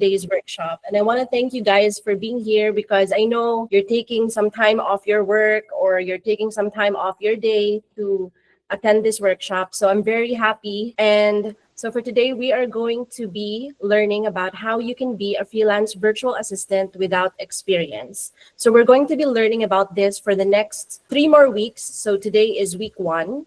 today's workshop. And I want to thank you guys for being here because I know you're taking some time off your work or you're taking some time off your day to attend this workshop. So I'm very happy. And so for today, we are going to be learning about how you can be a freelance virtual assistant without experience. So we're going to be learning about this for the next 3 more weeks. So today is week 1.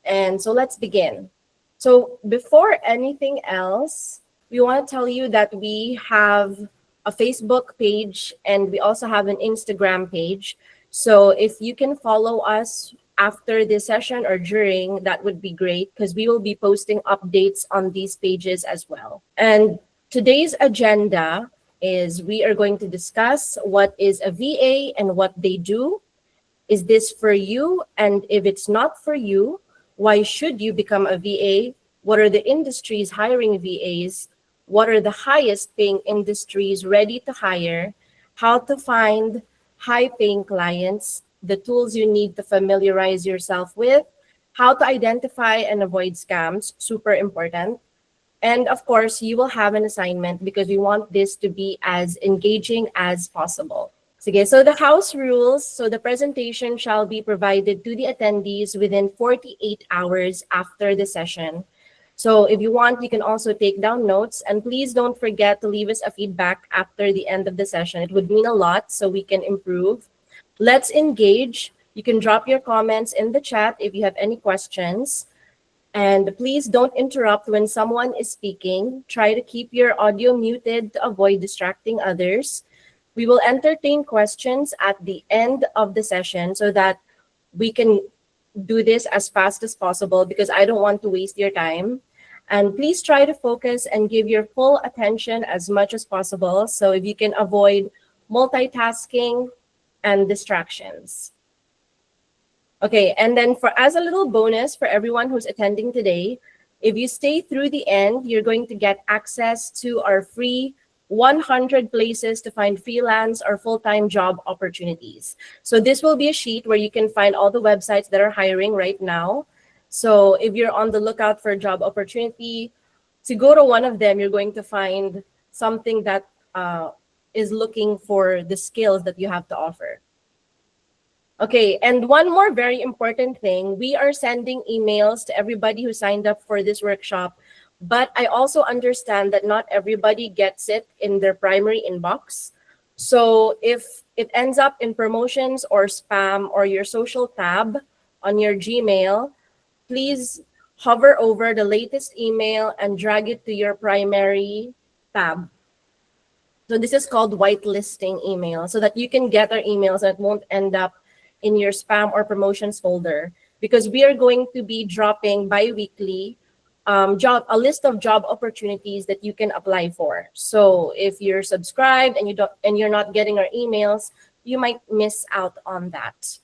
And so let's begin. So before anything else, we want to tell you that we have a Facebook page and we also have an Instagram page. So if you can follow us after this session or during, that would be great because we will be posting updates on these pages as well. And today's agenda is we are going to discuss what is a VA and what they do. Is this for you? And if it's not for you, why should you become a VA? What are the industries hiring VAs? What are the highest paying industries ready to hire? How to find high paying clients, the tools you need to familiarize yourself with, how to identify and avoid scams, super important. And of course, you will have an assignment because we want this to be as engaging as possible. Okay, so the house rules. So the presentation shall be provided to the attendees within 48 hours after the session. So if you want, you can also take down notes. And please don't forget to leave us a feedback after the end of the session. It would mean a lot so we can improve. Let's engage. You can drop your comments in the chat if you have any questions. And please don't interrupt when someone is speaking. Try to keep your audio muted to avoid distracting others. We will entertain questions at the end of the session so that we can do this as fast as possible because I don't want to waste your time. And please try to focus and give your full attention as much as possible. So if you can avoid multitasking and distractions. Okay, and then as a little bonus for everyone who's attending today, if you stay through the end, you're going to get access to our free 100 places to find freelance or full-time job opportunities. So this will be a sheet where you can find all the websites that are hiring right now. So if you're on the lookout for a job opportunity, to go to one of them, you're going to find something that is looking for the skills that you have to offer. Okay, and one more very important thing, we are sending emails to everybody who signed up for this workshop, but I also understand that not everybody gets it in their primary inbox. So if it ends up in promotions or spam or your social tab on your Gmail, please hover over the latest email and drag it to your primary tab. So this is called whitelisting email so that you can get our emails and it won't end up in your spam or promotions folder because we are going to be dropping bi-weekly a list of job opportunities that you can apply for. So if you're subscribed and you're not getting our emails, you might miss out on that.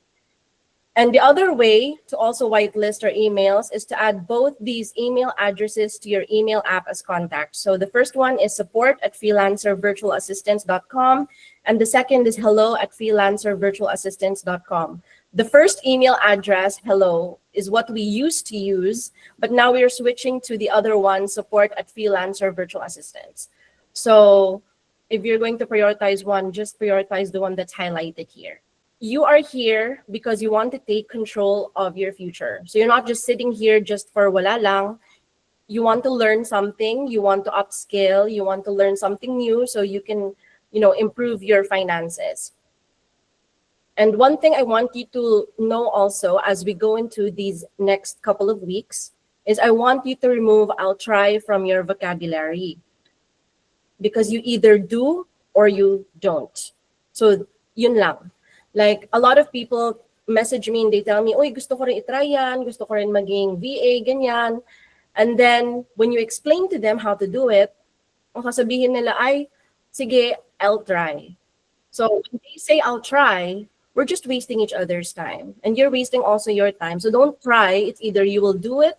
And the other way to also whitelist our emails is to add both these email addresses to your email app as contacts. So the first one is support@freelancervirtualassistants.com, and the second is hello@freelancervirtualassistants.com. The first email address, hello, is what we used to use, but now we are switching to the other one, support@freelancervirtualassistants. So if you're going to prioritize one, just prioritize the one that's highlighted here. You are here because you want to take control of your future. So you're not just sitting here just for wala lang. You want to learn something, you want to upskill, you want to learn something new so you can, improve your finances. And one thing I want you to know also as we go into these next couple of weeks is I want you to remove "I'll try" from your vocabulary because you either do or you don't. So yun lang. Like a lot of people message me and they tell me, "Oy, gusto ko rin itry yan, gusto ko rin maging VA, ganyan." And then when you explain to them how to do it, ang sasabihin nila ay, sige, I'll try. So when they say I'll try, we're just wasting each other's time. And you're wasting also your time. So don't try. It's either you will do it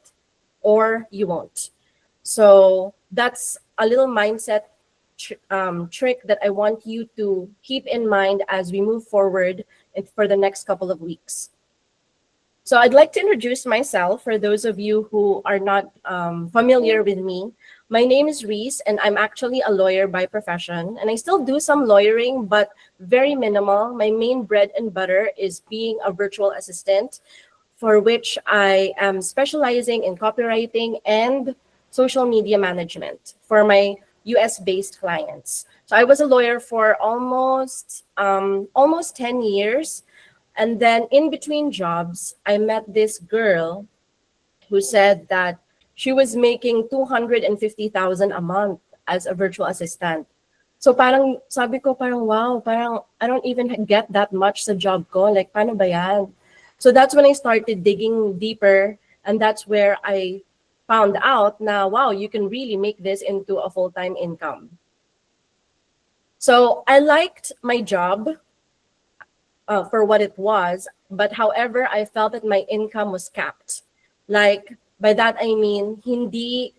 or you won't. So that's a little mindset trick that I want you to keep in mind as we move forward for the next couple of weeks. So I'd like to introduce myself for those of you who are not familiar with me. My name is Reese, and I'm actually a lawyer by profession. And I still do some lawyering, but very minimal. My main bread and butter is being a virtual assistant, for which I am specializing in copywriting and social media management for my US based clients. So I was a lawyer for almost 10 years. And then in between jobs, I met this girl who said that she was making 250,000 a month as a virtual assistant. So parang sabi ko parang wow, parang I don't even get that much sa job ko. Like paano ba yan? So that's when I started digging deeper, and that's where I found out now wow, you can really make this into a full-time income. So I liked my job for what it was, but however, I felt that my income was capped. Like, by that I mean, hindi,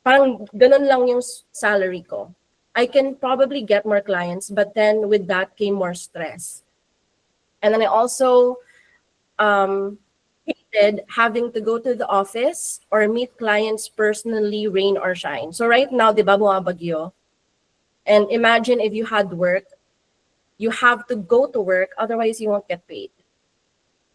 parang ganun lang yung salary ko. I can probably get more clients, but then with that came more stress. And then I also hated having to go to the office or meet clients personally, rain or shine. So right now, di ba, bumabagyo? And imagine if you had work, you have to go to work, otherwise you won't get paid.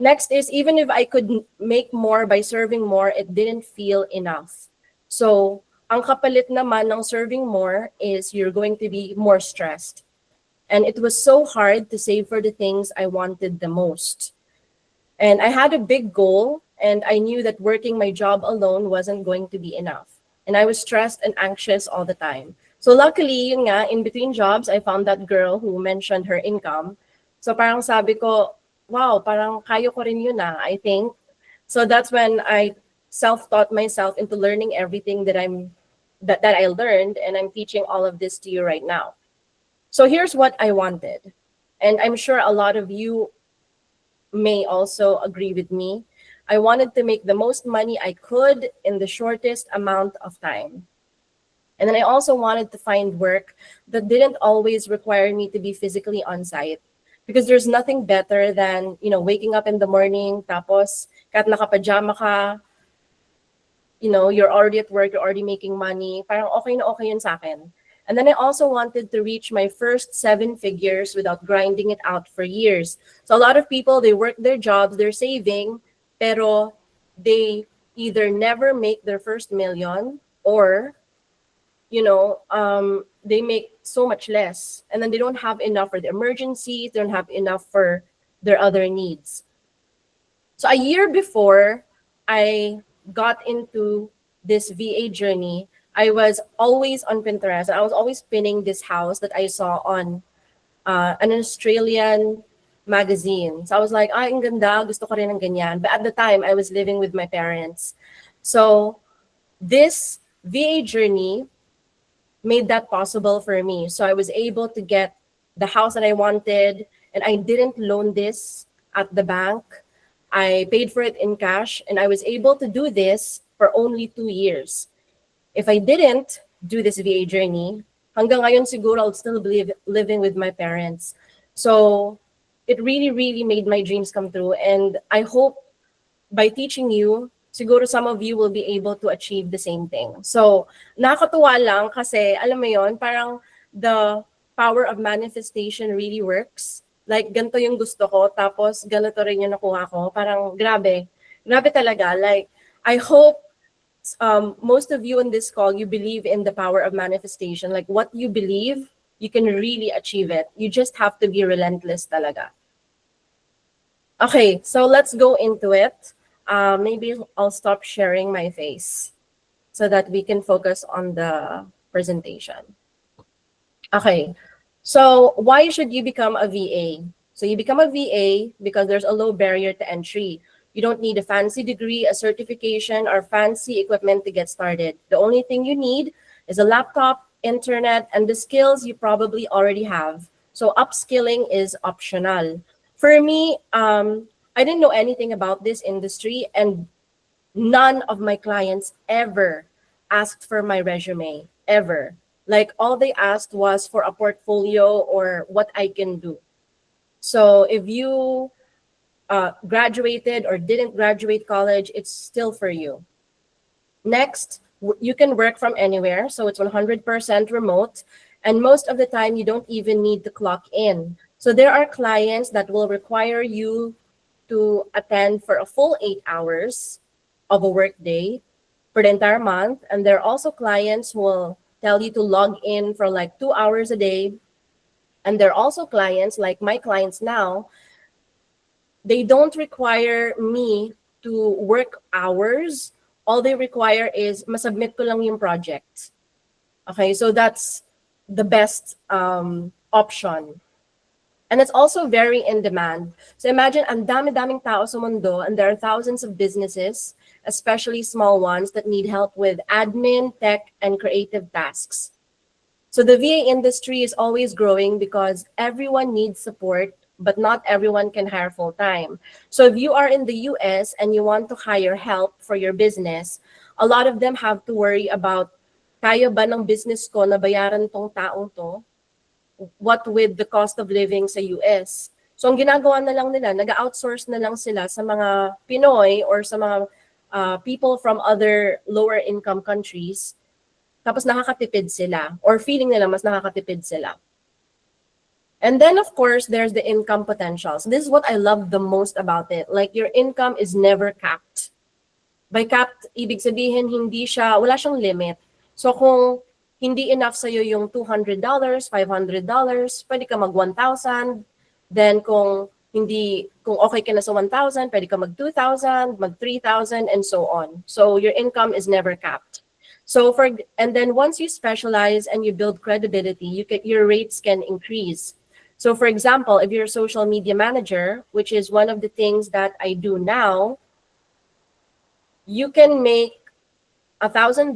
Next is, even if I could make more by serving more, it didn't feel enough. So, ang kapalit naman ng serving more is you're going to be more stressed. And it was so hard to save for the things I wanted the most. And I had a big goal, and I knew that working my job alone wasn't going to be enough. And I was stressed and anxious all the time. So luckily, yun nga, in between jobs, I found that girl who mentioned her income. So parang sabi ko, wow, parang kaya ko rin yun I think. So that's when I self-taught myself into learning everything that I learned, and I'm teaching all of this to you right now. So here's what I wanted. And I'm sure a lot of you may also agree with me. I wanted to make the most money I could in the shortest amount of time. And then I also wanted to find work that didn't always require me to be physically on site. Because there's nothing better than, waking up in the morning, tapos kahit nakapajama ka, you're already at work, you're already making money. Parang okay na okay yun sa akin. And then I also wanted to reach my first 7 figures without grinding it out for years. So a lot of people, they work their jobs, they're saving, pero they either never make their first million, or they make so much less, and then they don't have enough for the emergencies, they don't have enough for their other needs. So a year before I got into this VA journey, I was always on Pinterest. I was always pinning this house that I saw on an Australian magazine. So I was like, ang ganda, gusto ko rin ng ganyan. But at the time, I was living with my parents. So this VA journey made that possible for me. So I was able to get the house that I wanted, and I didn't loan this at the bank. I paid for it in cash, and I was able to do this for only 2 years. If I didn't do this VA journey, hanggang ngayon siguro I'll still be living with my parents. So it really, really made my dreams come true. And I hope by teaching you, siguro some of you will be able to achieve the same thing. So nakakatuwa lang kasi alam mo yon, parang the power of manifestation really works. Like ganito yung gusto ko, tapos ganito rin yung nakuha ko. Parang grabe. Grabe talaga. Like I hope most of you in this call, you believe in the power of manifestation. Like what you believe, you can really achieve it. You just have to be relentless talaga. Okay, so let's go into it. Maybe I'll stop sharing my face so that we can focus on the presentation. Okay, so why should you become a VA? So you become a VA because there's a low barrier to entry. You don't need a fancy degree, a certification, or fancy equipment to get started. The only thing you need is a laptop, internet, and the skills you probably already have. So upskilling is optional. For me, I didn't know anything about this industry, and none of my clients ever asked for my resume, ever. Like all they asked was for a portfolio or what I can do. So if you graduated or didn't graduate college, it's still for you. Next, You can work from anywhere, so it's 100% remote. And most of the time, you don't even need to clock in. So there are clients that will require you to attend for a full 8 hours of a work day for the entire month. And there are also clients who will tell you to log in for like 2 hours a day. And there are also clients, like my clients now, they don't require me to work hours. All they require is masubmit ko lang yung project. Okay, so that's the best option. And it's also very in demand. So imagine, ang dami-daming tao sa mundo, and there are thousands of businesses, especially small ones, that need help with admin, tech, and creative tasks. So the VA industry is always growing because everyone needs support, but not everyone can hire full time. So if you are in the US and you want to hire help for your business, a lot of them have to worry about, kaya ba ng business ko na bayaran tong taong to? What with the cost of living sa US? So ang ginagawa na lang nila, nag-outsource na lang sila sa mga Pinoy or sa mga people from other lower income countries. Tapos nakakatipid sila, or feeling nila mas nakakatipid sila. And then, of course, there's the income potential. So this is what I love the most about it. Like, your income is never capped. By capped, ibig sabihin, wala siyang limit. So kung hindi enough sa'yo yung $200, $500, pwede ka mag 1,000. Then kung okay ka na sa 1,000, pwede ka mag 2,000, mag 3,000, and so on. So your income is never capped. And then once you specialize and you build credibility, your rates can increase. So for example, if you're a social media manager, which is one of the things that I do now, you can make $1,000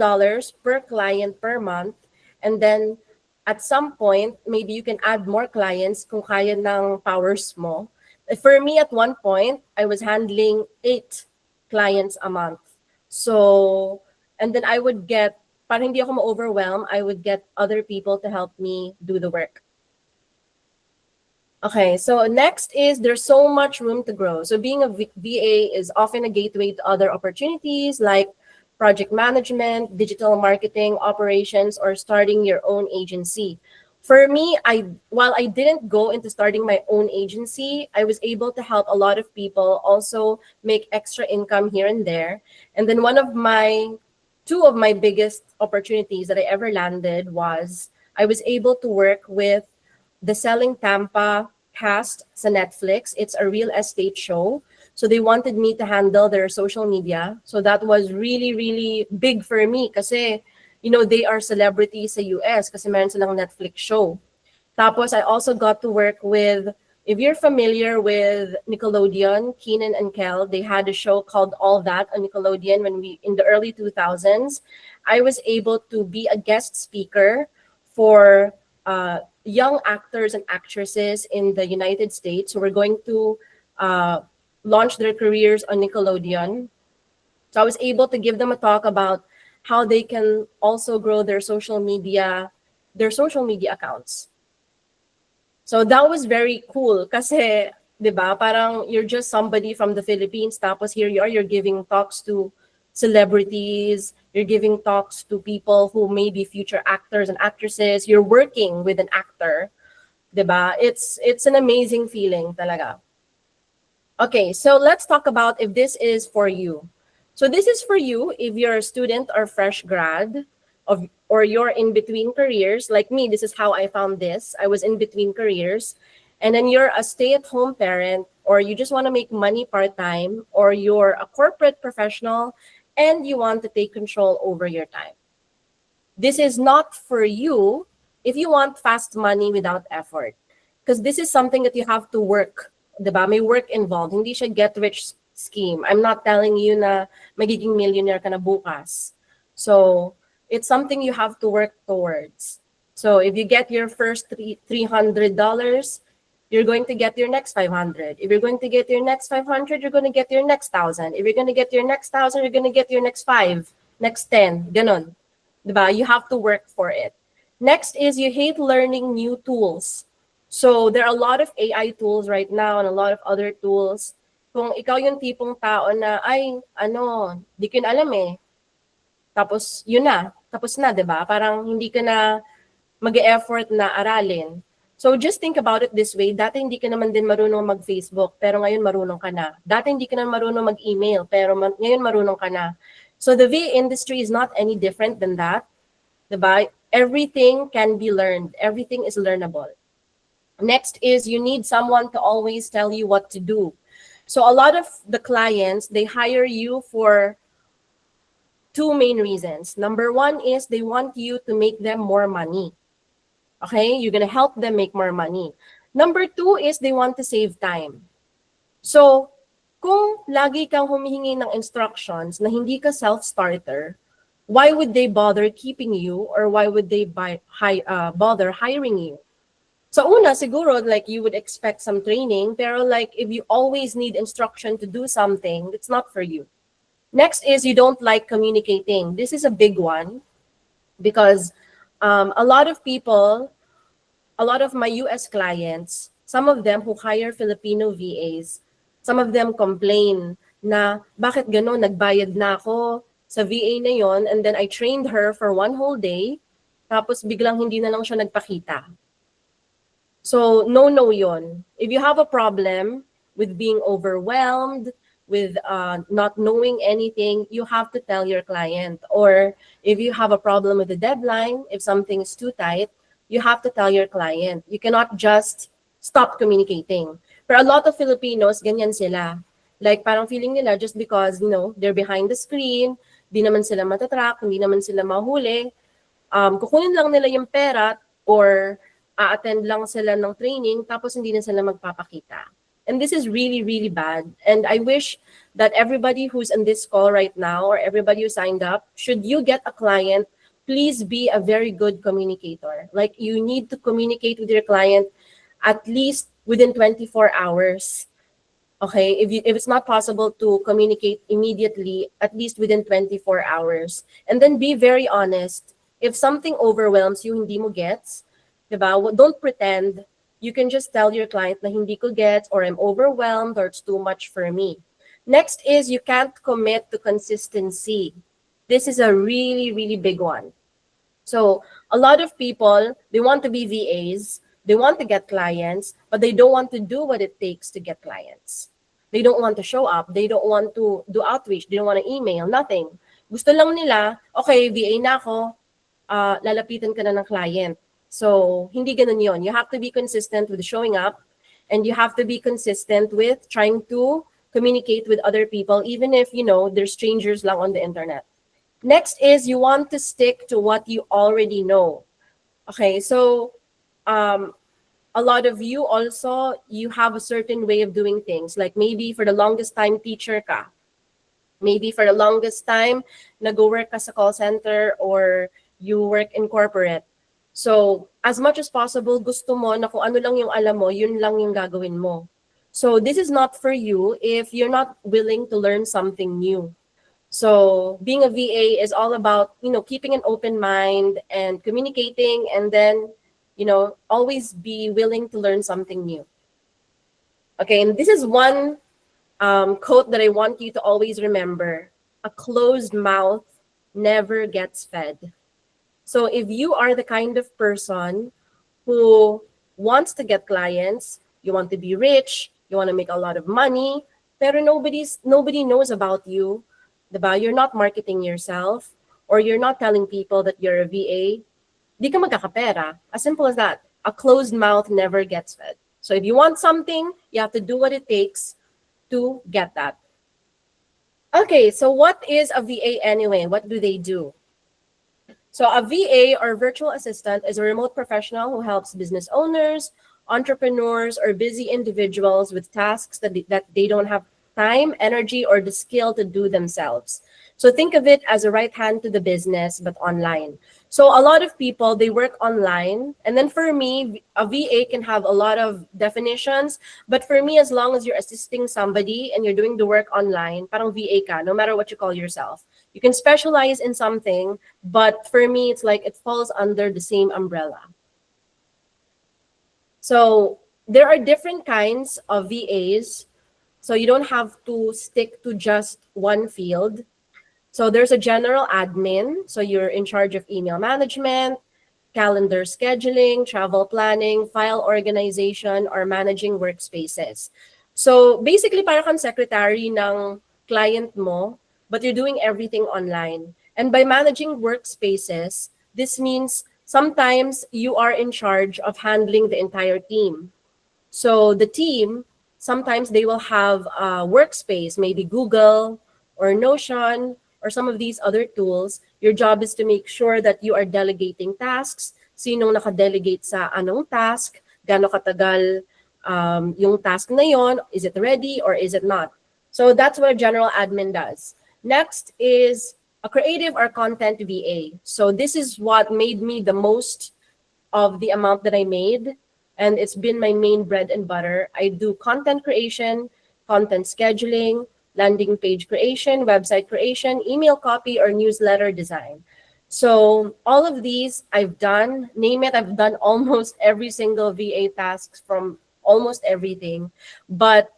per client per month. And then at some point, maybe you can add more clients kung kaya ng powers mo. For me, at one point, I was handling 8 clients a month. So, and then I would get, para hindi ako ma-overwhelm, I would get other people to help me do the work. Okay, so next is, there's so much room to grow. So being a VA is often a gateway to other opportunities like project management, digital marketing, operations, or starting your own agency. For me, while I didn't go into starting my own agency, I was able to help a lot of people also make extra income here and there. And then two of my biggest opportunities that I ever landed was, I was able to work with the Selling Tampa cast sa Netflix. It's a real estate show. So they wanted me to handle their social media. So that was really, really big for me kasi, they are celebrities sa US kasi meron silang Netflix show. Tapos I also got to work with, if you're familiar with Nickelodeon, Keenan and Kel, they had a show called All That on Nickelodeon in the early 2000s. I was able to be a guest speaker for young actors and actresses in the United States who were going to launch their careers on Nickelodeon. So I was able to give them a talk about how they can also grow their social media accounts. So that was very cool kasi, 'di ba, parang you're just somebody from the Philippines, tapos here you are, you're giving talks to celebrities, you're giving talks to people who may be future actors and actresses, you're working with an actor, 'di ba? It's an amazing feeling talaga. Okay, so let's talk about if this is for you. So this is for you if you're a student or fresh grad or you're in between careers. Like me, this is how I found this. I was in between careers. And then you're a stay-at-home parent, or you just want to make money part-time, or you're a corporate professional and you want to take control over your time. This is not for you if you want fast money without effort. Because this is something that you have to work. Diba? May work involved. Hindi siya get-rich scheme. I'm not telling you na magiging millionaire ka na bukas. So, it's something you have to work towards. So, if you get your first $300, you're going to get your next 500. If you're going to get your next 500, you're going to get your next 1,000. If you're going to get your next 1,000, you're going to get your next 5, next 10. Ganon. Diba? You have to work for it. Next is, you hate learning new tools. So, there are a lot of AI tools right now and a lot of other tools. Kung ikaw yung tipong tao na, di ko na alam eh. Tapos, yun na. Tapos na, di ba? Parang hindi ka na mag-e-effort na aralin. So just think about it this way. Dati hindi ka naman din marunong mag-Facebook, pero ngayon marunong ka na. Dati hindi ka na marunong mag-email, pero ngayon marunong ka na. So the VA industry is not any different than that. Diba? Everything can be learned. Everything is learnable. Next is you need someone to always tell you what to do. So a lot of the clients, they hire you for two main reasons. Number one is they want you to make them more money. Okay? You're going to help them make more money. Number two is they want to save time. So, kung lagi kang humihingi ng instructions na hindi ka self-starter, why would they bother keeping you or why would they bother hiring you? So una, siguro, like you would expect some training, pero like if you always need instruction to do something, it's not for you. Next is you don't like communicating. This is a big one because a lot of people, a lot of my US clients, some of them who hire Filipino VAs, some of them complain na bakit gano'n, nagbayad na ako sa VA na yon and then I trained her for one whole day, tapos biglang hindi na lang siya nagpakita. So, no yon. If you have a problem with being overwhelmed, with not knowing anything, you have to tell your client. Or if you have a problem with the deadline, if something is too tight, you have to tell your client. You cannot just stop communicating. But a lot of Filipinos, ganyan sila. Like parang feeling nila just because, you know, they're behind the screen, di naman sila matatrack, hindi naman sila mahuli, kukunin lang nila yung pera or a-attend lang sila ng training tapos hindi na sila magpapakita. And this is really, really bad. And I wish that everybody who's on this call right now or everybody who signed up, should you get a client, please be a very good communicator. Like you need to communicate with your client at least within 24 hours. Okay, if it's not possible to communicate immediately, at least within 24 hours. And then be very honest. If something overwhelms you, hindi mo gets, diba? Don't pretend. You can just tell your client na hindi ko gets or I'm overwhelmed or it's too much for me. Next is you can't commit to consistency. This is a really, really big one. So a lot of people, they want to be VAs, they want to get clients, but they don't want to do what it takes to get clients. They don't want to show up. They don't want to do outreach. They don't want to email, nothing. Gusto lang nila, okay, VA na ako, lalapitan ka na ng client. So, hindi ganun yun. You have to be consistent with showing up and you have to be consistent with trying to communicate with other people, even if, you know, they're strangers lang on the internet. Next is you want to stick to what you already know. Okay, so a lot of you also, you have a certain way of doing things. Like maybe for the longest time, teacher ka. Maybe for the longest time, nag-work ka sa call center or you work in corporate. So, as much as possible, gusto mo na kung ano lang yung alam mo, yun lang yung gagawin mo. So, this is not for you if you're not willing to learn something new. So, being a VA is all about, you know, keeping an open mind and communicating and then, you know, always be willing to learn something new. Okay, and this is one quote that I want you to always remember. A closed mouth never gets fed. So if you are the kind of person who wants to get clients, you want to be rich, you want to make a lot of money, pero nobody knows about you, diba? You're not marketing yourself, or you're not telling people that you're a VA, di ka magkakapera. As simple as that. A closed mouth never gets fed. So if you want something, you have to do what it takes to get that. Okay, so what is a VA anyway? What do they do? So a VA or virtual assistant is a remote professional who helps business owners, entrepreneurs, or busy individuals with tasks that they don't have time, energy, or the skill to do themselves. So think of it as a right hand to the business, but online. So a lot of people, they work online. And then for me, a VA can have a lot of definitions. But for me, as long as you're assisting somebody and you're doing the work online, parang VA ka, no matter what you call yourself. You can specialize in something, but for me, it's like it falls under the same umbrella. So there are different kinds of VAs. So you don't have to stick to just one field. So there's a general admin. So you're in charge of email management, calendar scheduling, travel planning, file organization, or managing workspaces. So basically, para kang secretary ng client mo, but you're doing everything online. And by managing workspaces, this means sometimes you are in charge of handling the entire team. So the team, sometimes they will have a workspace, maybe Google or Notion or some of these other tools. Your job is to make sure that you are delegating tasks, sinong nakadelegate sa anong task, gaano katagal yung task na yon, is it ready or is it not? So that's what a general admin does. Next is a creative or content VA. So this is what made me the most of the amount that I made, and it's been my main bread and butter. I do content creation, content scheduling, landing page creation, website creation, email copy, or newsletter design. So all of these I've done, name it, I've done almost every single VA tasks from almost everything. But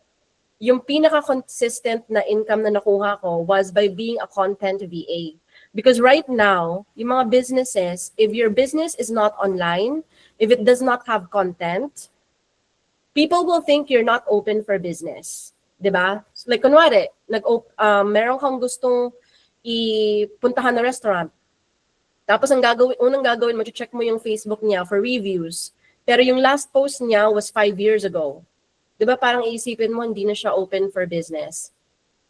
yung pinaka-consistent na income na nakuha ko was by being a content VA. Because right now, yung mga businesses, if your business is not online, if it does not have content, people will think you're not open for business. Diba? Like, kunwari, meron kang gustong ipuntahan na restaurant. Tapos unang gagawin mo, check mo yung Facebook niya for reviews. Pero yung last post niya was 5 years ago. Diba parang iisipin mo, hindi na siya open for business.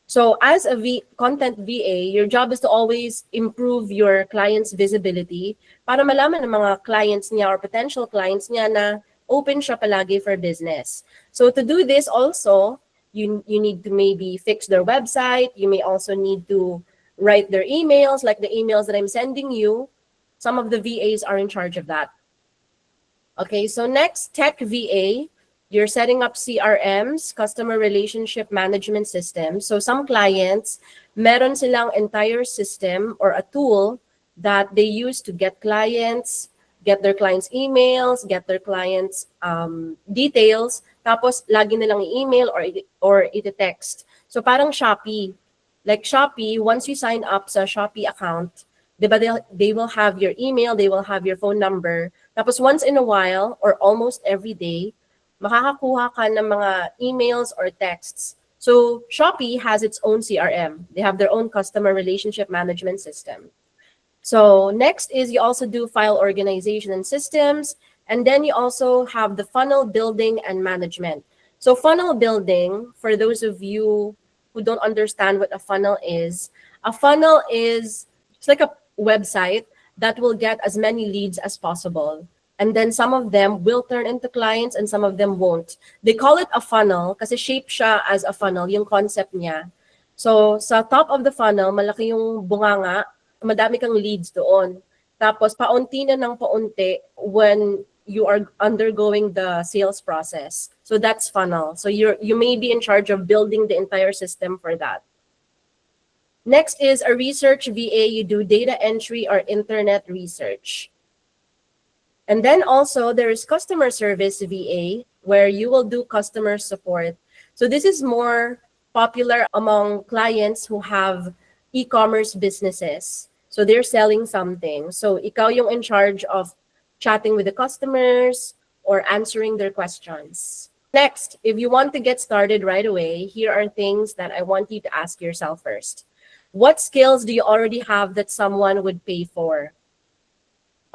So as a content VA, your job is to always improve your client's visibility para malaman ng mga clients niya or potential clients niya na open siya palagi for business. So to do this also, you need to maybe fix their website. You may also need to write their emails, like the emails that I'm sending you. Some of the VAs are in charge of that. Okay, so next, tech VA. You're setting up CRMs, customer relationship management systems. So some clients, meron silang entire system or a tool that they use to get clients, get their clients' emails, get their clients' details, tapos lagi nilang i-email or i-text. So parang Shopee. Like Shopee, once you sign up sa Shopee account, diba they will have your email, they will have your phone number. Tapos once in a while or almost every day, makakakuha ka ng mga emails or texts. So Shopee has its own CRM. They have their own customer relationship management system. So next is you also do file organization and systems, and then you also have the funnel building and management. So funnel building, for those of you who don't understand what a funnel is, it's like a website that will get as many leads as possible. And then some of them will turn into clients and some of them won't. They call it a funnel kasi shape siya as a funnel, yung concept niya. So sa top of the funnel, malaki yung bunganga, madami kang leads doon. Tapos paunti na ng paunti when you are undergoing the sales process. So that's funnel. So you may be in charge of building the entire system for that. Next is a research VA. You do data entry or internet research. And then also there is customer service VA, where you will do customer support. So this is more popular among clients who have e-commerce businesses. So they're selling something. So ikaw yung in charge of chatting with the customers or answering their questions. Next, if you want to get started right away, here are things that I want you to ask yourself first. What skills do you already have that someone would pay for?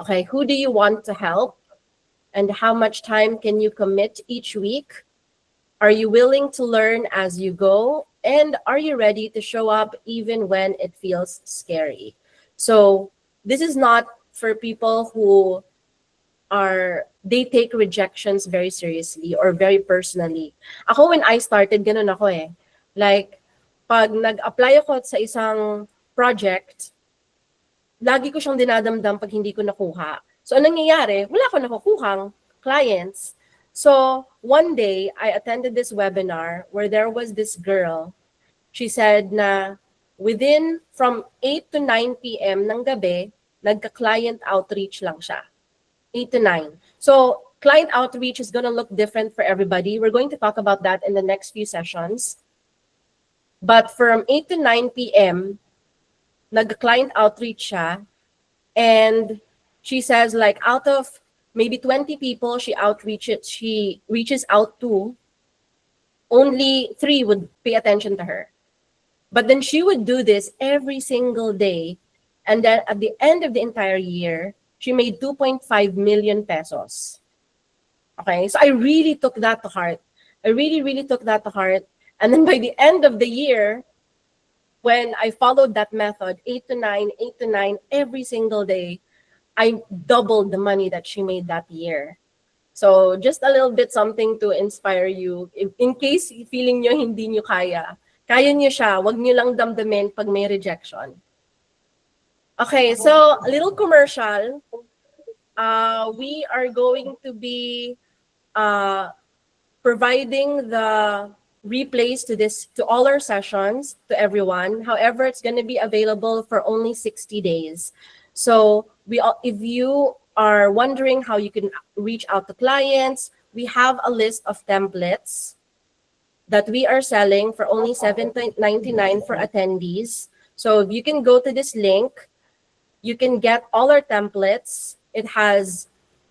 Okay, who do you want to help? And how much time can you commit each week? Are you willing to learn as you go? And are you ready to show up even when it feels scary? So this is not for people who they take rejections very seriously or very personally. Ako, when I started, ganun ako eh. Like, pag nag-apply ako sa isang project, lagi ko siyang dinadamdam pag hindi ko nakuha. So, anong nangyayari? Wala ko nakukuhang clients. So, one day, I attended this webinar where there was this girl. She said na from 8 to 9 p.m. ng gabi, nagka-client outreach lang siya. 8 to 9. So, client outreach is gonna look different for everybody. We're going to talk about that in the next few sessions. But from 8 to 9 p.m., nag-client outreach siya, and she says like out of maybe 20 people she reaches out to, only 3 would pay attention to her. But then she would do this every single day. And then at the end of the entire year, she made 2.5 million pesos. Okay, so I really took that to heart. I really, really took that to heart. And then by the end of the year, when I followed that method, 8 to 9 every single day, I doubled the money that she made that year. So just a little bit something to inspire you. In case feeling nyo hindi nyo kaya nyo siya, wag nyo lang damdamin pag may rejection. Okay, so a little commercial. We are going to be providing the replays to all our sessions to everyone. However, it's going to be available for only 60 days. So if you are wondering how you can reach out to clients, we have a list of templates that we are selling for only $7.99 for attendees. So you can go to this link. You can get all our templates. It has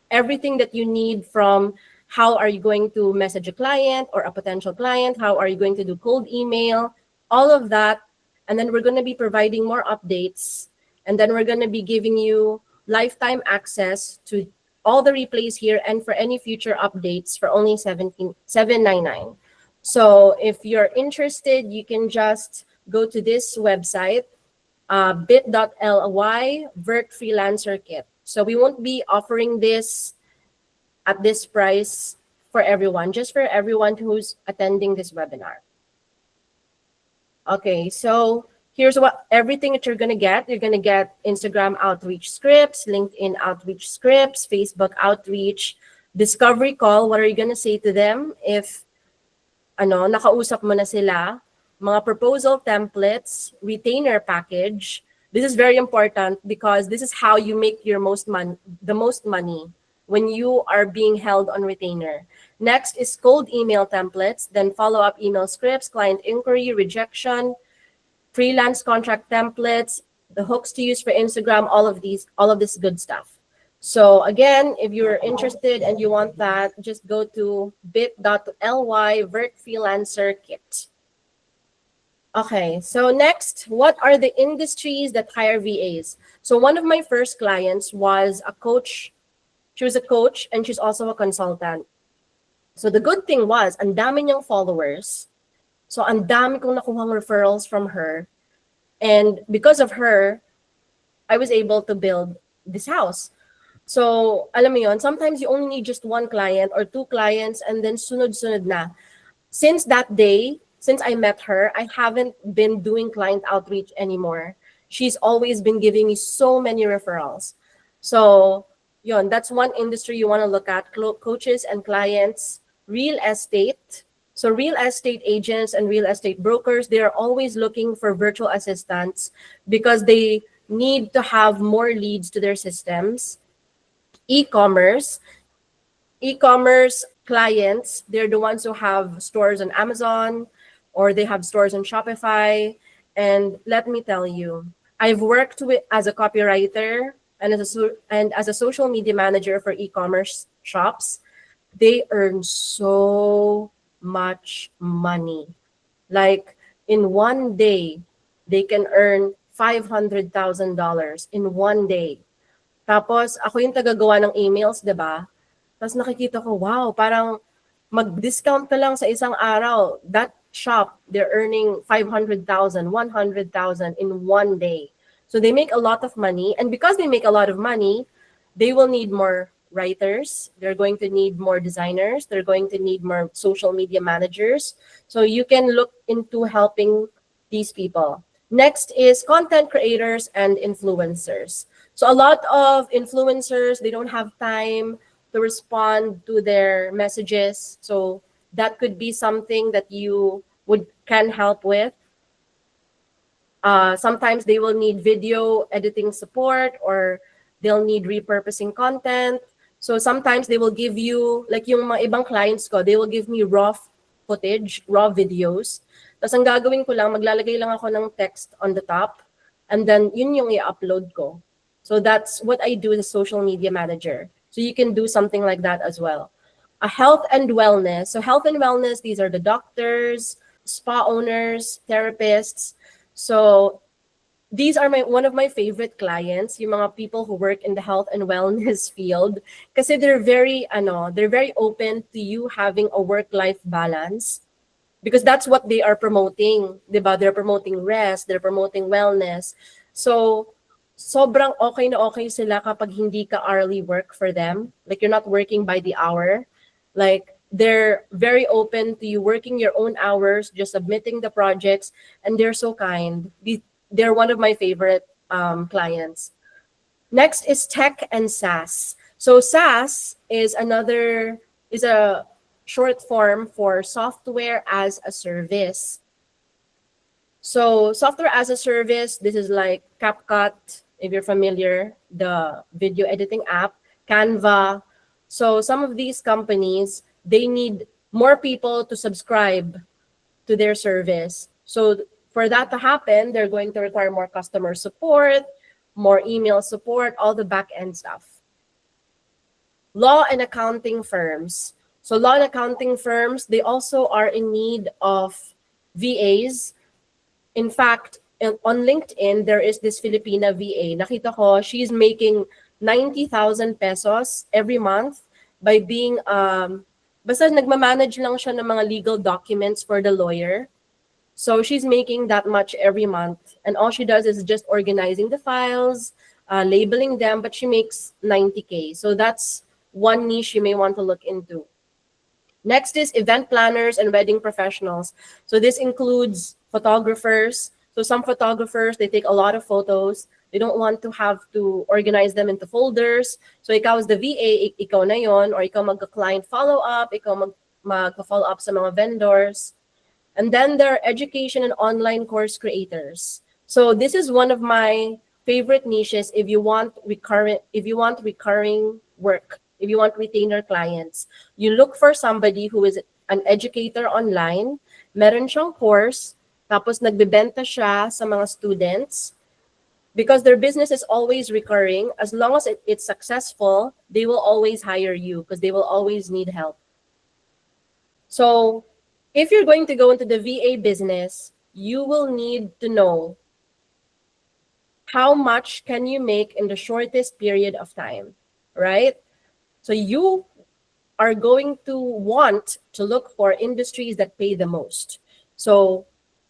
everything that you need, from how are you going to message a client or a potential client, how are you going to do cold email, all of that. And then we're going to be providing more updates. And then we're going to be giving you lifetime access to all the replays here and for any future updates for only $7.99. So if you're interested, you can just go to this website, bit.ly Freelancer Kit. So we won't be offering this at this price for everyone, just for everyone who's attending this webinar. Okay, so here's what everything that you're going to get. You're going to get Instagram outreach scripts, LinkedIn outreach scripts, Facebook outreach, discovery call. What are you going to say to them if nakausap mo na sila? Mga proposal templates, retainer package. This is very important because this is how you make the most money when you are being held on retainer. Next is cold email templates, then follow-up email scripts, client inquiry, rejection, freelance contract templates, the hooks to use for Instagram, all of this good stuff. So again, if you're interested and you want that, just go to bit.ly Freelancer Kit. Okay, so next, what are the industries that hire VAs? So one of my first clients was a coach. She was a coach and she's also a consultant. So the good thing was, ang dami niyang followers. So ang dami kong nakuhang referrals from her. And because of her, I was able to build this house. So alam mo yon, sometimes you only need just 1 client or 2 clients and then sunod-sunod na. Since that day, since I met her, I haven't been doing client outreach anymore. She's always been giving me so many referrals. So yon, that's one industry you want to look at, coaches and clients. Real estate. So real estate agents and real estate brokers, they are always looking for virtual assistants because they need to have more leads to their systems. E-commerce clients, they're the ones who have stores on Amazon or they have stores on Shopify. And let me tell you, I've worked as a copywriter and as a social media manager for e-commerce shops. They earn so much money. Like in one day, they can earn $500,000 in one day. Tapos ako yung tagagawa ng emails, 'di ba? Tapos nakikita ko, wow, parang mag-discount ka lang sa isang araw. That shop, they're earning 500,000, 100,000 in one day. So they make a lot of money. And because they make a lot of money, they will need more writers. They're going to need more designers. They're going to need more social media managers. So you can look into helping these people. Next is content creators and influencers. So a lot of influencers, they don't have time to respond to their messages. So that could be something that you can help with. Sometimes they will need video editing support or they'll need repurposing content. So sometimes they will give you, like yung mga ibang clients ko, they will give me raw footage, raw videos. Tapos ang gagawin ko lang, maglalagay lang ako ng text on the top. and then yun yung i-upload ko. So that's what I do as a social media manager. So you can do something like that as well. A health and wellness. So health and wellness, these are the doctors, spa owners, therapists. So these are one of my favorite clients, yung mga people who work in the health and wellness field, kasi they're very open to you having a work-life balance, because that's what they are promoting, 'di ba? They're promoting rest, they're promoting wellness. So sobrang okay na okay sila kapag hindi ka hourly work for them. Like you're not working by the hour. Like they're very open to you working your own hours, just submitting the projects, and they're so kind. They're one of my favorite clients. Next is tech and SaaS. So SaaS is a short form for software as a service. So software as a service, this is like CapCut, if you're familiar, the video editing app, Canva. So some of these companies, they need more people to subscribe to their service. So for that to happen, they're going to require more customer support, more email support, all the back end stuff. Law and accounting firms. So law and accounting firms, they also are in need of VAs. In fact, on LinkedIn, there is this Filipina VA. Nakita ko, she's making 90,000 pesos every month by being, basta nagmamanage lang siya ng mga legal documents for the lawyer. So she's making that much every month. And all she does is just organizing the files, labeling them, but she makes 90K. So that's one niche you may want to look into. Next is event planners and wedding professionals. So this includes photographers. So some photographers, they take a lot of photos. They don't want to have to organize them into folders. So ikaw as the VA, ikaw na yon, or ikaw mag-client follow-up, ikaw mag-follow up sa mga vendors. And then there are education and online course creators. So this is one of my favorite niches if you want recurring work, if you want retainer clients. You look for somebody who is an educator online, meron siyang course, tapos nagbebenta siya sa mga students. Because their business is always recurring, as long as it's successful, they will always hire you because they will always need help. So if you're going to go into the VA business, you will need to know how much can you make in the shortest period of time, right? So you are going to want to look for industries that pay the most. So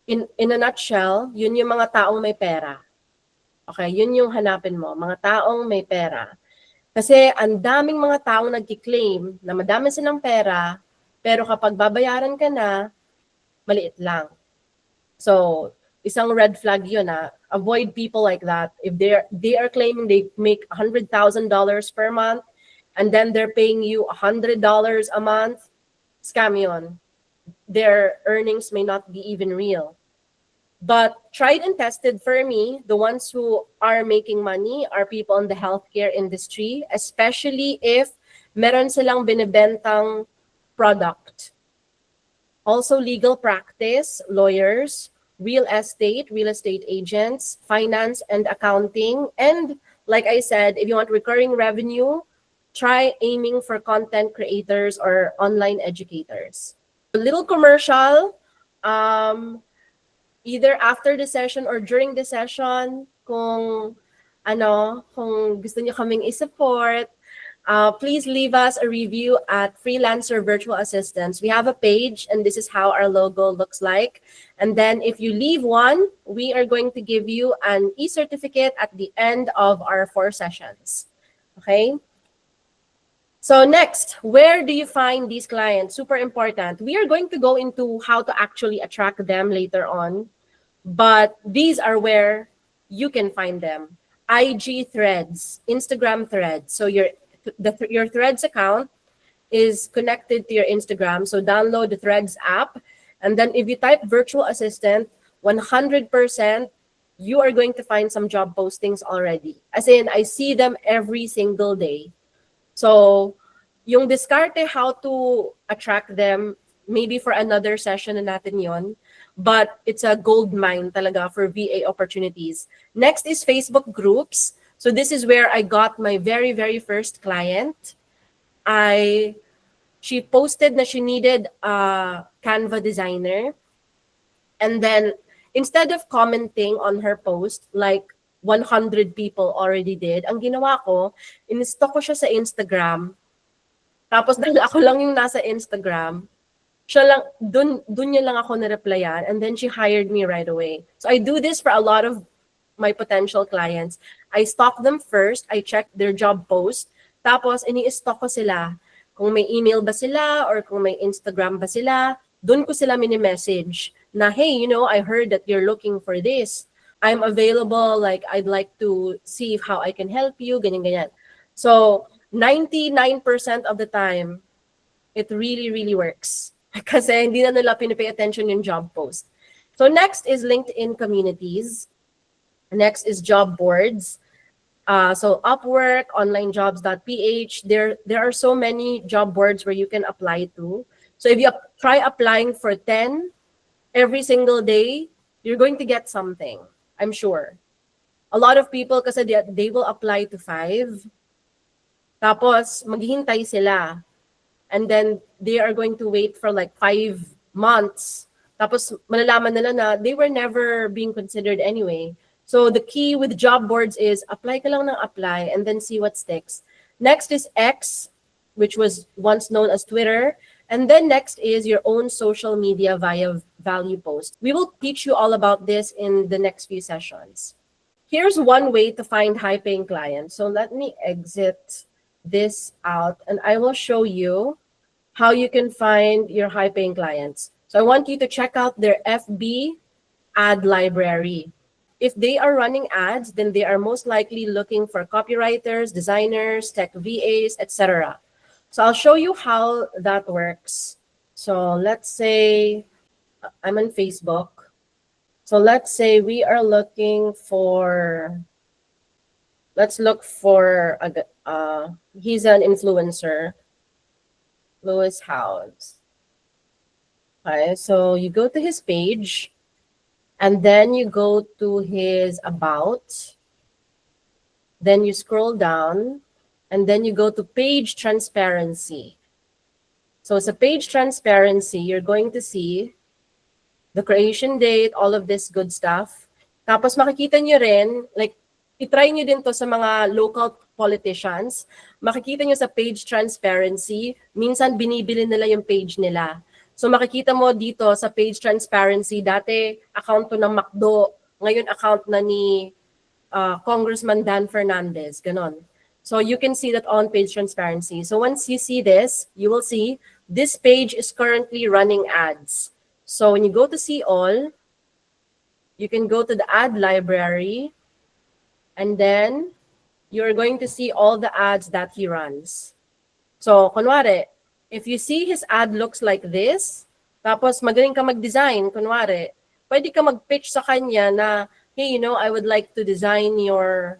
in a nutshell, yun yung mga taong may pera. Okay, yun yung hanapin mo, mga taong may pera. Kasi ang daming mga taong nagki-claim na madami silang pera, pero kapag babayaran ka na, maliit lang. So, isang red flag yun na avoid people like that. If they are claiming they make $100,000 per month, and then they're paying you $100 a month, scam yun. Their earnings may not be even real. But tried and tested for me, the ones who are making money are people in the healthcare industry, especially if meron silang binibentang product. Also legal practice, lawyers, real estate agents, finance and accounting. And like I said, if you want recurring revenue, try aiming for content creators or online educators. A little commercial, either after the session or during the session, kung gusto niyo kaming i-support, please leave us a review at Freelancer Virtual Assistants. We have a page, and this is how our logo looks like. And then if you leave one, we are going to give you an e-certificate at the end of our 4 sessions. Okay? So next, where do you find these clients? Super important. We are going to go into how to actually attract them later on, but these are where you can find them. IG threads, Instagram threads. So your threads account is connected to your Instagram. So download the Threads app. And then if you type virtual assistant, 100%, you are going to find some job postings already. As in, I see them every single day. So yung diskarte how to attract them, maybe for another session na natin yon. but it's a gold mine talaga for VA opportunities. Next is Facebook groups. So this is where I got my very, very first client. She posted na she needed a Canva designer. And then instead of commenting on her post, like 100 people already did, ang ginawa ko, in-stalk ko siya sa Instagram. Tapos dahil ako lang yung nasa Instagram, siya lang, dun niya lang ako na-replyan, and then she hired me right away. So I do this for a lot of my potential clients. I stalk them first, I check their job post, tapos ini-stalk ko sila. Kung may email ba sila or kung may Instagram ba sila, dun ko sila mini-message na, hey, I heard that you're looking for this. I'm available, like, I'd like to see how I can help you, ganyan-ganyan. So, 99% of the time, it really, really works. Kasi hindi na nila pinipay attention yung job post. So next is LinkedIn communities. Next is job boards. So Upwork, onlinejobs.ph, there are so many job boards where you can apply to. So if you try applying for 10 every single day, you're going to get something, I'm sure. A lot of people kasi they will apply to 5. Tapos maghihintay sila. And then they are going to wait for like 5 months. Tapos malalaman nila na they were never being considered anyway. So the key with job boards is apply ka lang ng apply and then see what sticks. Next is X, which was once known as Twitter. And then next is your own social media via value post. We will teach you all about this in the next few sessions. Here's one way to find high-paying clients. So let me exit this out and I will show you how you can find your high-paying clients. So I want you to check out their FB ad library. If they are running ads, then they are most likely looking for copywriters, designers, tech VAs, etc. So I'll show you how that works. So let's say I'm on Facebook. So let's say we are looking for, let's look for, he's an influencer, Lewis House. Okay, so you go to his page, and then you go to his about, then you scroll down, and then you go to page transparency. So it's a page transparency, you're going to see the creation date, all of this good stuff. Tapos makikita nyo rin, like, itry nyo din to sa mga local politicians. Makikita nyo sa page transparency, minsan binibili nila yung page nila. So makikita mo dito sa page transparency, dati account to ng McDo, ngayon account na ni Congressman Dan Fernandez, ganon. So you can see that on page transparency. So once you see this, you will see this page is currently running ads. So when you go to see all, you can go to the ad library, and then you're going to see all the ads that he runs. So kunwari, if you see his ad looks like this, tapos magaling ka mag-design, kunwari, pwede ka mag-pitch sa kanya na, hey, I would like to design your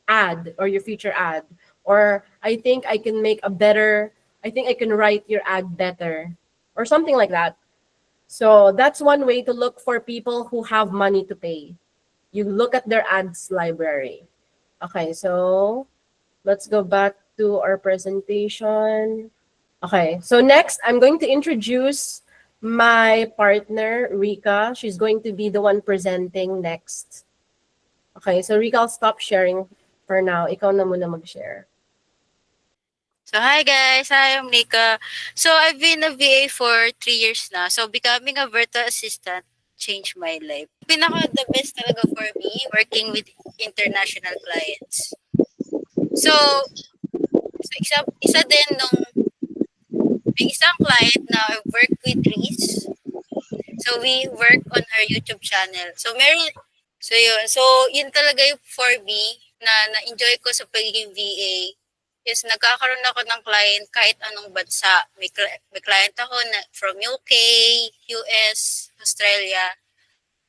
ad or your future ad. Or I think I can write your ad better. Or something like that. So that's one way to look for people who have money to pay. You look at their ads library. Okay, so let's go back to our presentation. Okay, so next, I'm going to introduce my partner, Rika. She's going to be the one presenting next. Okay, so Rika, I'll stop sharing for now. Ikaw na muna mag-share. So hi guys, I'm Nika. So I've been a VA for 3 years na. So becoming a virtual assistant changed my life. The best talaga for me, working with international clients. So isa din nung may isang client na I work with Reese. So we work on her YouTube channel. So yun talaga yung for me na na-enjoy ko sa pagiging VA. Yes, nagkakaroon ako ng client kahit anong bansa. May client ako na from UK, US, Australia.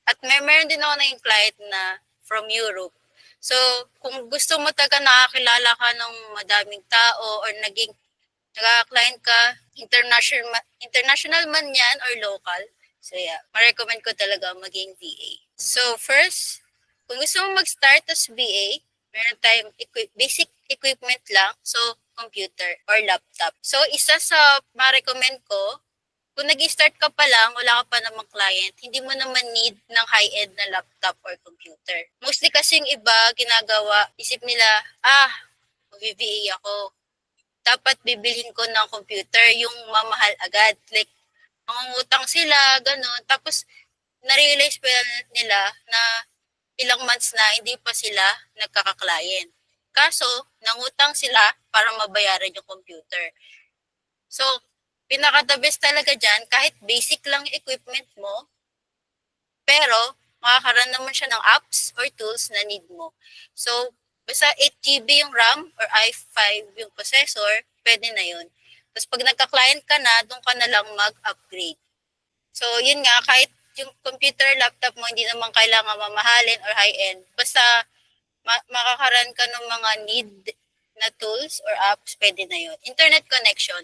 At meron din ako na yung client na from Europe. So, kung gusto mo talaga nakakilala ka ng madaming tao or nagka-client ka, international man yan or local. So yeah, ma-recommend ko talaga maging VA. So first, kung gusto mo mag-start as VA, meron tayong basic equipment lang. So, computer or laptop. So, isa sa ma-recommend ko, kung nag-start ka pa lang, wala ka pa namang client, hindi mo naman need ng high-end na laptop or computer. Mostly kasi yung iba, ginagawa, isip nila, mag-VA ako. Dapat bibilhin ko ng computer, yung mamahal agad. Like, mangungutang sila, ganun. Tapos, na-realize pa nila na ilang months na hindi pa sila nagkaka-client. Kaso, nangutang sila para mabayaran yung computer. So, pinaka-the best talaga dyan, kahit basic lang equipment mo, pero makakaroon naman siya ng apps or tools na need mo. So, basta 8 GB yung RAM or i5 yung processor, pwede na yun. Tapos pag nagka-client ka na, doon ka na lang mag-upgrade. So, yun nga, kahit yung computer, laptop mo, hindi naman kailangan mamahalin or high-end. Basta makakaroon ka ng mga need na tools or apps, pwede na yun. Internet connection.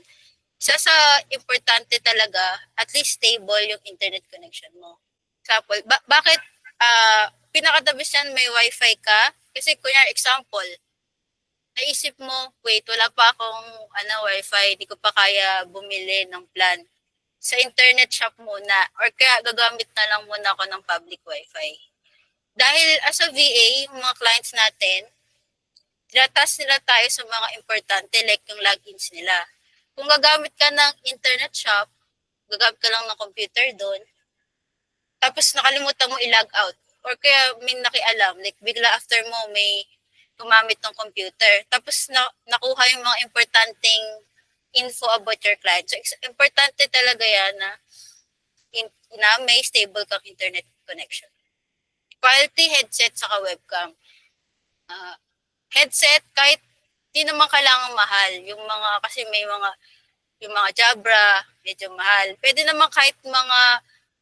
Isa sa importante talaga, at least stable yung internet connection mo. Example, bakit pinaka-the-best yan may wifi ka? Kasi kunya example, naisip mo, wait, wala pa akong wifi, di ko pa kaya bumili ng plan. Sa internet shop muna or kaya gagamit na lang muna ako ng public wifi. Dahil as a VA, yung mga clients natin, tinatas nila tayo sa mga importante like yung logins nila. Kung gagamit ka ng internet shop, gagamit ka lang ng computer doon, tapos nakalimutan mo i-log out or kaya may nakialam, like bigla after mo may gumamit ng computer, tapos nakuha yung mga importanteng info about your client. So, importante talaga yan na may stable kang internet connection. Quality headset saka webcam. Headset, kahit di naman kailangan mahal. Kasi may yung mga Jabra, medyo mahal. Pwede naman kahit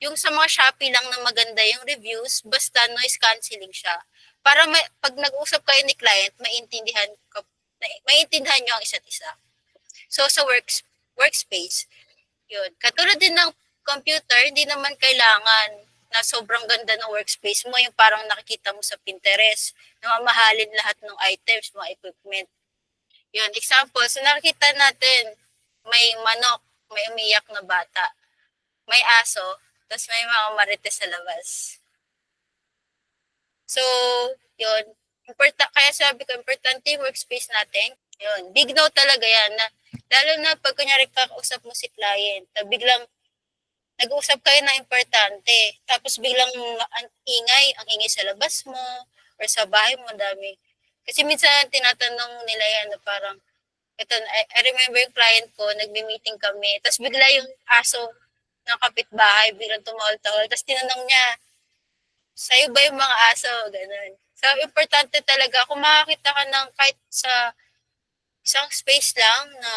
yung sa mga Shopee lang na maganda yung reviews, basta noise cancelling siya. Para pag nag-usap kayo ni client, maintindihan nyo ang isa't isa. So, sa workspace, yun. Katulad din ng computer, hindi naman kailangan na sobrang ganda ng workspace mo, yung parang nakikita mo sa Pinterest, na mamahalin lahat ng items, mga equipment. Yun, example, so nakikita natin, may manok, may umiyak na bata, may aso, tapos may mga marites sa labas. So, yun, kaya sabi ko, importante yung workspace natin. Yun, big no talaga yan. Lalo na pag kunyari kakausap mo si client, biglang nag-uusap kayo na importante, tapos biglang ang ingay sa labas mo, or sa bahay mo, dami. Kasi minsan tinatanong nila yan na parang, I remember yung client ko, nagbi-meeting kami, tapos bigla yung aso ng kapitbahay, biglang tumawal-tawal, tapos tinanong niya, sa'yo ba yung mga aso? Ganun. So, importante talaga, kung makakita ka ng kahit sa isang space lang na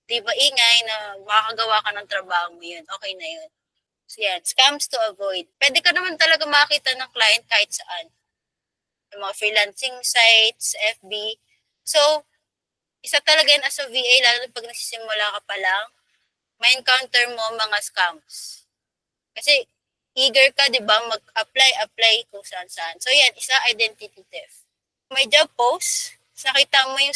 di ba ingay na makakagawa ka ng trabaho mo yun, okay na yun. So yan, scams to avoid. Pwede ka naman talaga makita ng client kahit saan. Yung mga freelancing sites, FB. So, isa talaga yan as a VA, lalo na pag nagsisimula ka pa lang, may encounter mo mga scams. Kasi eager ka, di ba, mag-apply kung saan-saan. So yan, isa identity theft. May job post, nakita mo yung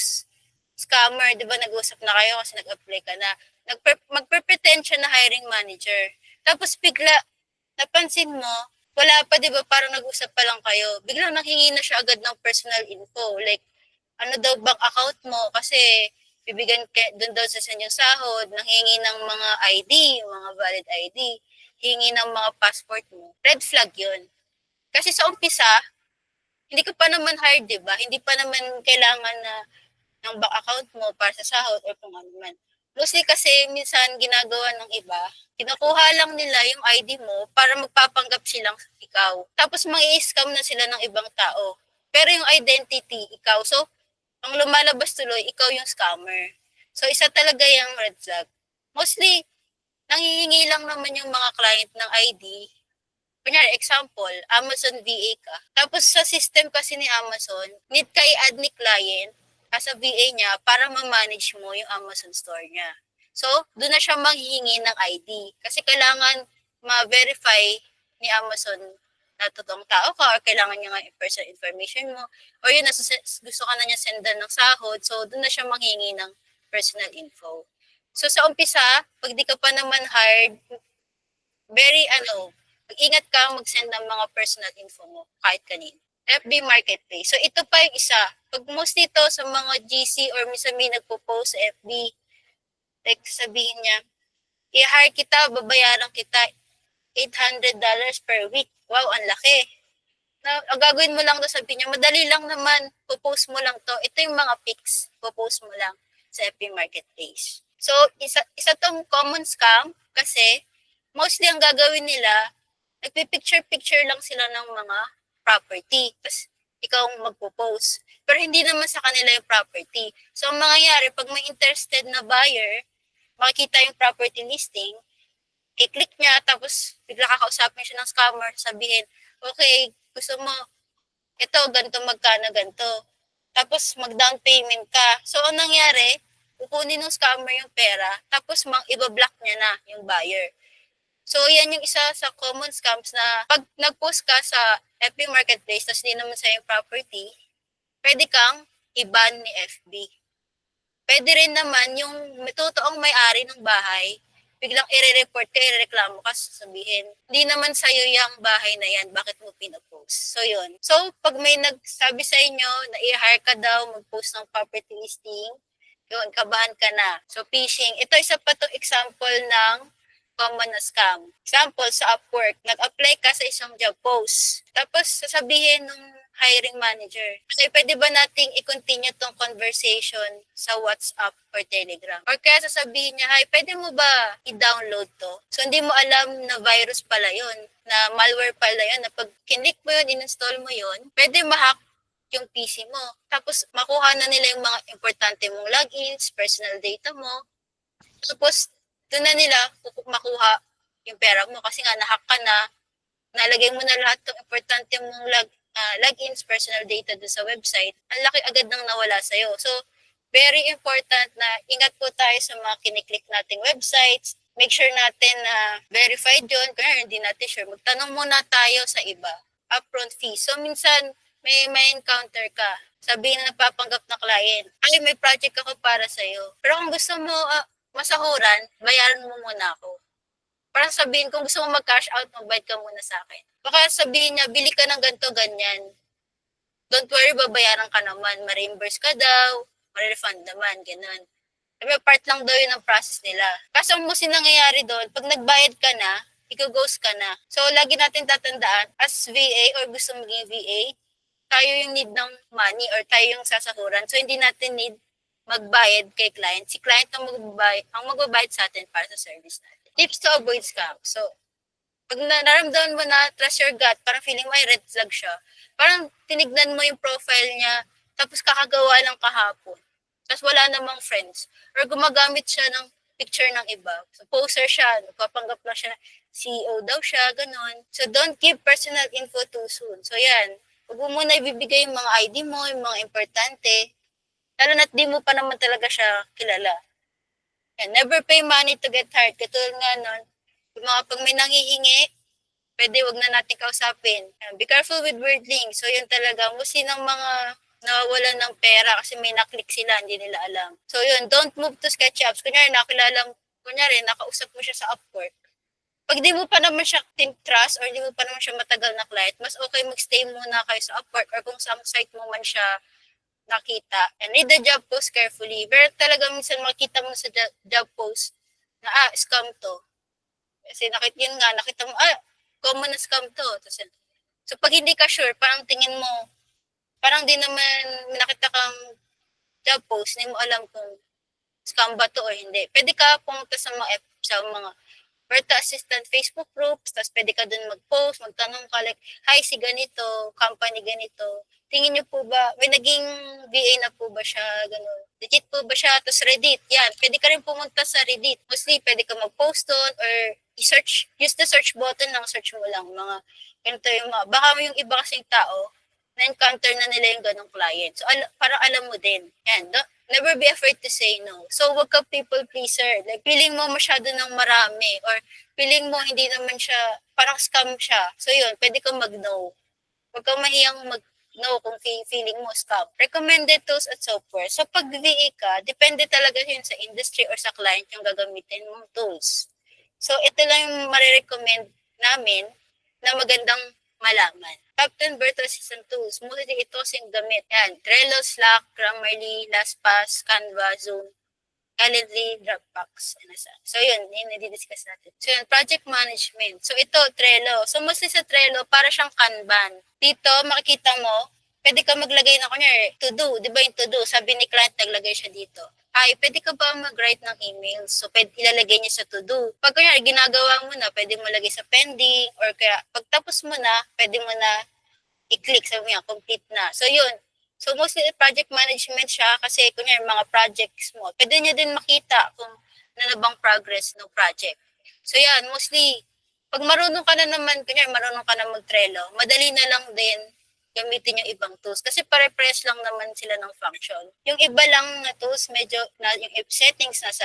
scammer, di ba, nag-usap na kayo kasi nag-apply ka na. Magpe-pretend siya na hiring manager. Tapos bigla, napansin mo, wala pa, di ba, parang nag-usap pa lang kayo. Biglang nanghingi na siya agad ng personal info. Like, ano daw bank account mo kasi bibigyan doon daw sa inyong sahod, nanghingi ng mga ID, mga valid ID, hingi ng mga passport mo. Red flag yun. Kasi sa umpisa, hindi ka pa naman hired, di ba? Hindi pa naman kailangan na ng bank account mo para sa sahod or kung ano man. Mostly kasi minsan ginagawa ng iba, kinukuha lang nila yung ID mo para magpapanggap silang ikaw. Tapos mang-i-scam na sila ng ibang tao. Pero yung identity, ikaw. So, ang lumalabas tuloy, ikaw yung scammer. So, isa talaga yung red flag. Mostly, nanghihingi lang naman yung mga client ng ID. Kunyari, example, Amazon VA ka. Tapos sa system kasi ni Amazon, need ka i-add ni client as a VA niya para ma-manage mo yung Amazon store niya. So, doon na siya manghihingi ng ID. Kasi kailangan ma-verify ni Amazon na totoong tao ka or kailangan niya nga yung personal information mo or yun, gusto ka na niya sendan ng sahod, so doon na siya manghingi ng personal info. So sa umpisa, pag di ka pa naman hired, mag-ingat ka mag-send ng mga personal info mo kahit kanino. FB Marketplace. So ito pa yung isa. Pag most dito sa mga GC or minsan may nagpo-post sa FB, like sabihin niya, i-hire kita, babayaran kita $800 per week. Wow, ang laki. Na, ang gagawin mo lang to, sabi niya, madali lang naman, po-post mo lang to. Ito yung mga pics, po-post mo lang sa FB Marketplace. So, isa tong common scam kasi mostly ang gagawin nila, nagpipicture-picture lang sila ng mga property. Tapos, ikaw ang magpo-post. Pero hindi naman sa kanila yung property. So, ang mangyayari, pag may interested na buyer, makikita yung property listing, i-click niya, tapos bigla kakausapin siya ng scammer, sabihin, okay, gusto mo, ito, ganito, magkano, ganito. Tapos mag-down payment ka. So, ang nangyari, kukunin ng scammer yung pera, tapos ibablock niya na yung buyer. So, yan yung isa sa common scams na pag nag-post ka sa FB Marketplace, tapos hindi naman sa'yo yung property, pwede kang i-ban ni FB. Pwede rin naman yung totoong may-ari ng bahay, biglang i-report ka, i-reklamo ka, sabihin, hindi naman sa'yo yung bahay na yan, bakit mo pinopost? So, yun. So, pag may nagsabi sa inyo na i-hire ka daw, mag-post ng property listing, yun, kabahan ka na. So, phishing. Ito isa pa itong example ng common na scam. Example, sa Upwork, nag-apply ka sa isang job post. Tapos, sasabihin ng hiring manager, okay, pwede ba nating i-continue tong conversation sa WhatsApp or Telegram? Or kaya sasabihin niya, hi, pwede mo ba i-download to? So, hindi mo alam na virus pala yun, na malware pala yun, na pag kinlik mo yun, in-install mo yun, pwede ma-hack yung PC mo. Tapos, makuha na nila yung mga importante mong logins, personal data mo. Tapos, doon na nila makuha yung pera mo kasi nga nahack ka na, nalagay mo na lahat ng importante mong logins, personal data doon sa website, ang laki agad nang nawala sa'yo. So, very important na ingat po tayo sa mga kiniklik nating websites. Make sure natin na verified yun. Kaya hindi natin sure, magtanong muna tayo sa iba. Upfront fee. So, minsan, may encounter ka. Sabihin na napapanggap na client, ay, may project ako para sa'yo. Pero kung gusto mo masahuran, bayaran mo muna ako. Parang sabihin, kung gusto mo mag-cash out, magbayad ka muna sa akin. Baka sabihin niya, bili ka ng ganito, ganyan. Don't worry, babayaran ka naman. Ma-reimburse ka daw, ma-refund naman, gano'n. May part lang daw yun ang process nila. Kaso ang musin nangyayari doon, pag nagbayad ka na, i-ghost ka na. So, lagi natin tatandaan, as VA or gusto maging VA, tayo yung need ng money or tayo yung sasahuran. So, hindi natin need magbayad kay client. Si client ang magbabayad sa atin para sa service natin. Tips to avoid scam. So, pag naramdaman mo na trust your gut, parang feeling mo ay red flag siya, parang tinignan mo yung profile niya, tapos kakagawa lang kahapon. Tapos wala namang friends. Or gumagamit siya ng picture ng iba. So, poster siya, nagpapanggap lang siya na CEO daw siya, ganon. So, don't give personal info too soon. So, yan. Huwag mo muna ibibigay yung mga ID mo, yung mga importante. Lalo na't di mo pa naman talaga siya kilala. And never pay money to get hired. Katulad nga nun, yung mga pag may nanghihingi, pwede wag na natin kausapin. Be careful with word links. So yun talaga, musi ng mga nawawalan ng pera kasi may naklik sila, hindi nila alam. So yun, don't move to sketch apps. Kunyari, nakausap mo siya sa Upwork. Pag di mo pa naman siya trust or di mo pa naman siya matagal na client, mas okay mag-stay muna kayo sa Upwork or kung sa site mo man siya nakita. And read the job post carefully. Pero talaga minsan makita mo sa job post na scam to. Kasi nakita mo, common na scam to. So pag hindi ka sure, parang tingin mo, parang di naman nakita kang job post, hindi mo alam kung scam ba to o hindi. Pwede ka pumunta sa mga virtual assistant Facebook groups, tapos pwede ka dun mag-post, magtanong ka like, hi, si ganito, company ganito. Tingin niyo po ba, may naging VA na po ba siya, gano'n? Legit po ba siya? Tapos Reddit, yan. Pwede ka rin pumunta sa Reddit. Mostly, pwede ka mag-post doon or i-search, use the search button lang, search mo lang. Ganito yung baka yung iba kasing tao, na-encounter na nila yung ganong client. So, parang alam mo din. Yan. never be afraid to say no. So, wag ka people pleaser. Like, feeling mo masyado ng marami or feeling mo hindi naman siya, parang scam siya. So, yun, pwede kang mag-no. Huwag kang mahiyang mag-no kung feeling mo scam. Recommended tools at software. So, pag VA ka, depende talaga yun sa industry or sa client yung gagamitin mong tools. So, ito lang yung marirecommend namin na magandang malaman. Top 10 virtual assistant tools. Mostly ito yung gamit. Yan. Trello, Slack, Grammarly, LastPass, Canva, Zoom, Calendly, Dropbox, and asa. So yun i-discuss natin. So yun, project management. So ito, Trello. So mostly sa Trello, para siyang Kanban. Dito, makikita mo, pwede ka maglagay na kunyari, to do. Di ba yung to do? Sabi ni client, naglagay siya dito. Ay, pwede ka ba mag-write ng emails? So, pwede ilalagay niya sa to-do. Pag kunyari, ginagawa mo na, pwede mo lagay sa pending, or kaya, pagtapos mo na, pwede mo na i-click, sabi niya, complete na. So, yun. So, mostly project management siya kasi kunyari mga projects mo, pwede niya din makita kung ano na bang progress ng project. So, yan, mostly, pag marunong ka na naman, kunyari marunong ka na mag-Trello, madali na lang din gamitin yung ibang tools. Kasi pare-pares lang naman sila ng function. Yung iba lang na tools, medyo, yung settings nasa,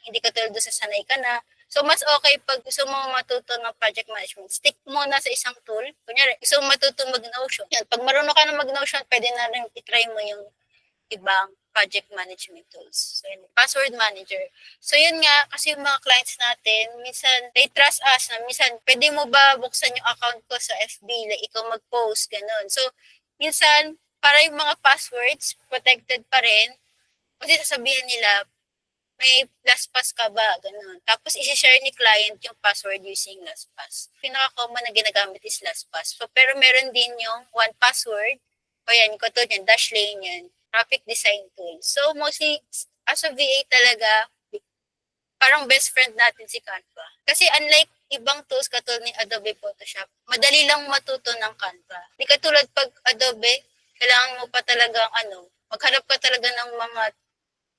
hindi ka tulad sa sanay ka na. So, mas okay pag gusto mo matuto ng project management, stick mo na sa isang tool. Kunyari, gusto mo matuto mag-Notion. Yan, pag marunong ka na mag-Notion, pwede na rin itry mo yung ibang project management tools. So, yun, password manager. So, yun nga, kasi yung mga clients natin, minsan, they trust us na minsan, pwede mo ba buksan yung account ko sa FB, like ikaw mag-post, ganun. So, minsan, para yung mga passwords, protected pa rin, kasi sasabihin nila, may LastPass ka ba? Ganun. Tapos, isi-share ni client yung password using LastPass. Pinaka-common na ginagamit is LastPass. So, pero meron din yung one password, o yan, yung katulad yan, Dashlane yan, graphic design tool. So, mostly, as a VA talaga, parang best friend natin si Canva. Kasi unlike ibang tools katulad ni Adobe Photoshop, madali lang matuto ng Canva. Di katulad pag Adobe, kailangan mo pa talagang maghanap ka talaga ng mga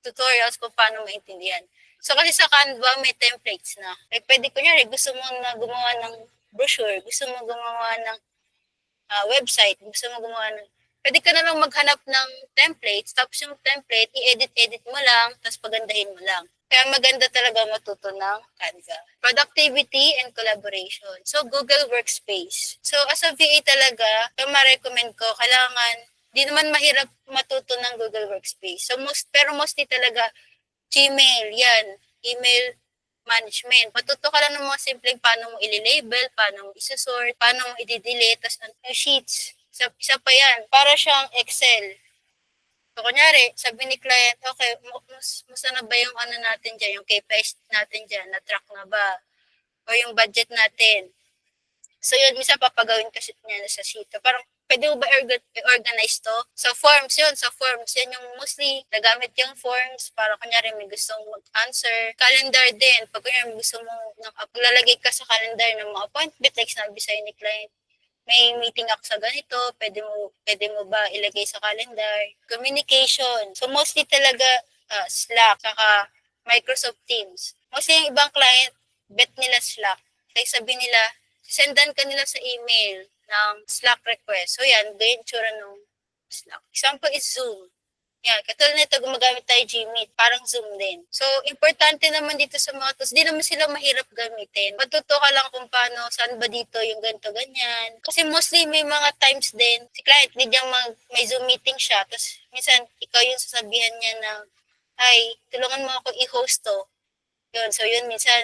tutorials kung paano maintindihan. So, kasi sa Canva, may templates na. Like, pwede kunyari, gusto mo na gumawa ng brochure, gusto mo gumawa ng website, gusto mo gumawa ng pwede ka na lang maghanap ng templates, tapos yung template, i-edit-edit mo lang, tapos pagandahin mo lang. Kaya maganda talaga matuto ng Canva. Productivity and collaboration. So, Google Workspace. So, as a VA talaga, yung ma-recommend ko, kailangan, di naman mahirap matuto ng Google Workspace. So, pero mostly talaga, Gmail, yan, email management. Matuto ka lang ng mga simpleng paano mo i-label, paano mo i-sort, paano mo i-delete, tapos yung sheets. Isa pa yan. Para siyang Excel. So, kunyari, sabi ni client, okay, musta na ba yung natin dyan, yung KPIs natin dyan, na-track na ba? O yung budget natin. So, yun, minsan papagawin kasi niya sa sheet. Parang, pwede mo ba i-organize to? So, forms yun. So, forms, yan yung mostly nagamit yung forms para kunyari may gustong mag-answer. Calendar din. Pag kunyari may gusto mo, lalagay ka sa calendar ng mga appointment, like sinabi sa'yo ni client, may meeting ako sa ganito, pwede mo ba ilagay sa calendar? Communication. So, mostly talaga Slack, saka Microsoft Teams. Mostly yung ibang client, bet nila Slack. Like sabi nila, sendan ka nila sa email ng Slack request. So, yan, ganyan tsura ng Slack. Example is Zoom. Yan, katulad nito, gumagamit tayo Gmeet, parang Zoom din. So, importante naman dito sa mga tools, di naman sila mahirap gamitin. Matuto ka lang kung paano, saan ba dito yung ganito, ganyan. Kasi mostly may mga times din, si client, may Zoom meeting siya, tapos minsan, ikaw yung sasabihan niya na, ay, tulungan mo ako i-host to. Yun, so yun, minsan,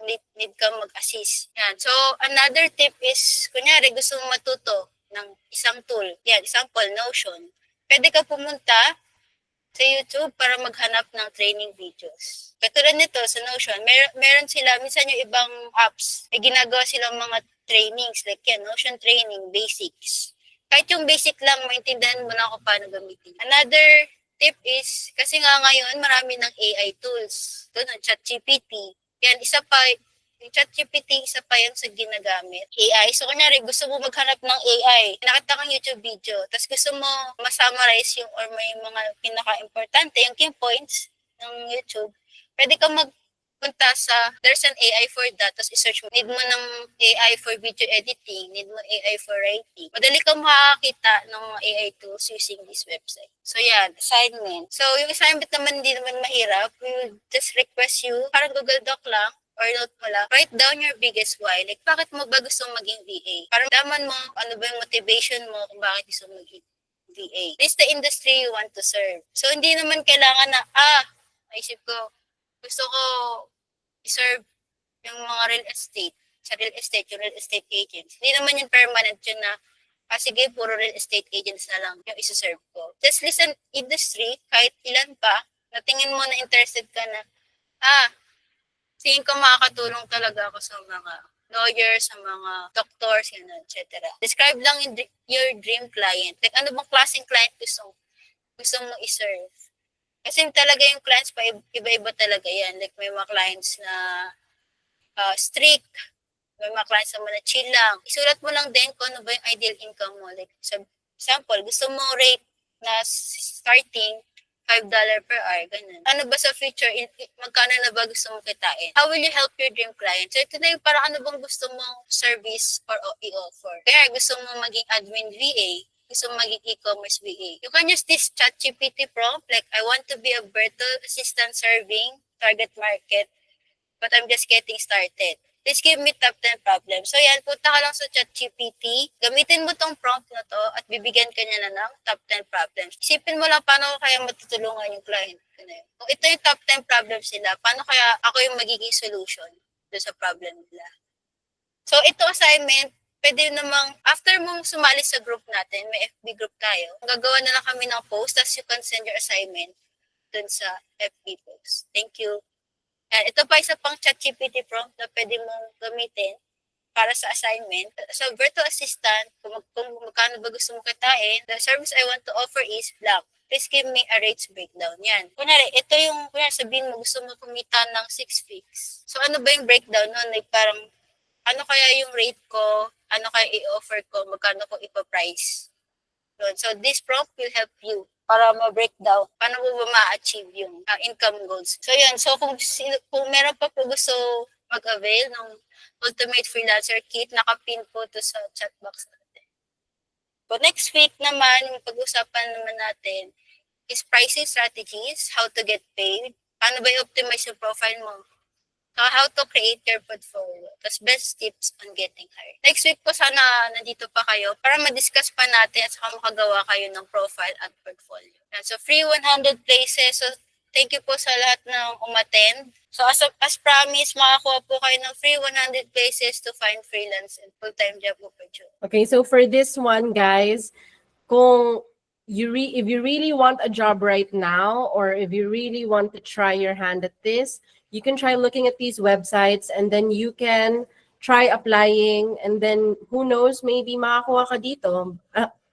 need ka mag-assist. Yan. So, another tip is, kunyari, gusto mong matuto ng isang tool. Yan, example, Notion. Pwede ka pumunta sa YouTube para maghanap ng training videos. Katulad nito sa Notion, meron sila, minsan yung ibang apps, may ginagawa silang mga trainings, like yan, Notion training, basics. Kahit yung basic lang, maintindihan mo na kung paano gamitin. Another tip is, kasi nga ngayon, marami ng AI tools. Ito na, ChatGPT. Yan, isa pa, yung ChatGPT, isa pa yan sa ginagamit. AI. So, kunyari, gusto mo maghanap ng AI. Nakita kang YouTube video. Tapos gusto mo ma-summarize yung or may mga pinaka-importante, yung key points ng YouTube. Pwede ka there's an AI for that, tapos i-search mo, need mo ng AI for video editing, need mo AI for writing. Madali kang makakita ng mga AI tools using this website. So yan, assignment. So yung assignment naman hindi naman mahirap. We will just request you, parang Google Doc lang, or note mo lang, write down your biggest why. Like, bakit mo ba gustong maging VA? Parang daman mo, ano ba yung motivation mo kung bakit gusto maging VA. List the industry you want to serve. So, hindi naman kailangan na, naisip ko, gusto ko i-serve yung mga real estate. Sa real estate, yung real estate agents. Hindi naman yung permanent yun na, sige, puro real estate agents na lang yung isa-serve ko. Just listen industry, kahit ilan pa, na tingin mo na interested ka na, tingin ko makakatulong talaga ako sa mga lawyers, sa mga doctors, etc. Describe lang your dream client. Like, ano bang klaseng client gusto mo i-serve? Kasi talaga yung clients pa, iba-iba talaga yan. Like, may mga clients na strict, may mga clients naman na chill lang. Isulat mo lang din kung ano ba yung ideal income mo. Like, sa example, gusto mo rate na starting $5 per hour, ganun. Ano ba sa future, magkano na ba gusto mong kitain? How will you help your dream client? So, ito na yung parang ano bang gusto mong service or i-offer. Kaya gusto mong maging admin VA, gusto mong maging e-commerce VA. You can use this ChatGPT prompt, like, I want to be a virtual assistant serving target market, but I'm just getting started. Please give me top 10 problems. So yan, punta ka lang sa ChatGPT, gamitin mo tong prompt na to at bibigyan ka niya na ng top 10 problems. Isipin mo lang paano ko kaya matutulungan yung client ko na yun. Kung ito yung top 10 problems nila, paano kaya ako yung magiging solution doon sa problem nila. So ito assignment, pwede namang, after mong sumali sa group natin, may FB group tayo, gagawa na lang kami ng post, tapos you can send your assignment dun sa FB post. Thank you. Ito pa isa pang ChatGPT prompt na pwede mong gamitin para sa assignment. So, virtual assistant, kung magkano ba gusto mong kitain, the service I want to offer is blank. Please give me a rates breakdown. Yan. Kunwari, ito yung, sabihin mo, gusto mo kumita ng 6 fix. So, ano ba yung breakdown nun? Like, parang, ano kaya yung rate ko? Ano kaya i-offer ko? Magkano ko ipa-price? So, this prompt will help you para ma-breakdown, paano mo ba ma-achieve yung income goals. So, yun. So, kung meron pa po gusto mag-avail ng Ultimate Freelancer Kit, nakapin po to sa chat box natin. But next week naman, yung pag-usapan naman natin is pricing strategies, how to get paid, paano ba i-optimize yung profile mo, how to create your portfolio, tas best tips on getting hired. Next week po sana nandito pa kayo para ma-discuss pa natin at saka makagawa kayo ng profile at portfolio. And so free 100 places. So thank you po sa lahat ng umattend. So as promised, makakuha po kayo ng free 100 places to find freelance and full-time job opportunity. Okay, so for this one, guys, kung if you really want a job right now, or if you really want to try your hand at this, you can try looking at these websites and then you can try applying, and then who knows, maybe makakuha ka dito.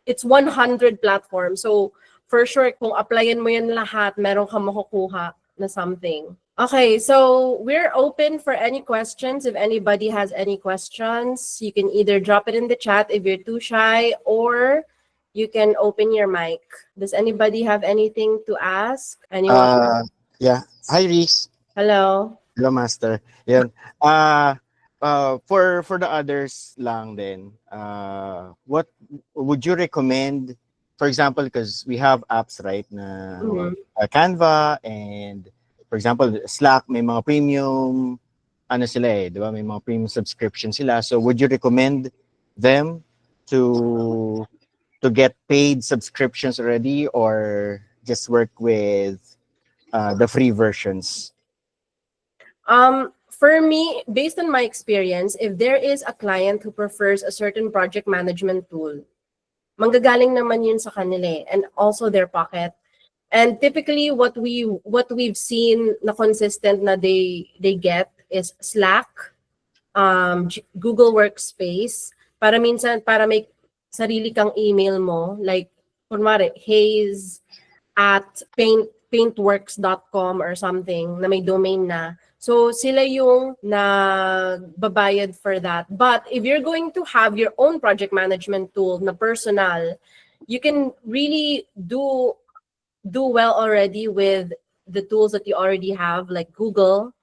It's 100 platforms. So for sure, kung applyan mo yan lahat, meron ka makukuha na something. Okay, so we're open for any questions. If anybody has any questions, you can either drop it in the chat if you're too shy, or you can open your mic. Does anybody have anything to ask? Anyone? Yeah. Hi, Reese. Hello. Hello, Master. Yan. For the others lang din, what would you recommend, for example, because we have apps, right, na Canva and, for example, Slack, may mga premium, ano sila di ba? May mga premium subscription sila. So would you recommend them to get paid subscriptions already, or just work with the free versions? For me, based on my experience, if there is a client who prefers a certain project management tool, manggagaling naman yun sa kanila and also their pocket. And typically what we've seen na consistent na they get is Slack, Google Workspace, para may sarili kang email mo, like kunwari Hayes at paintworks.com or something na may domain na. So sila yung nagbabayad for that. But if you're going to have your own project management tool na personal, you can really do well already with the tools that you already have, like Google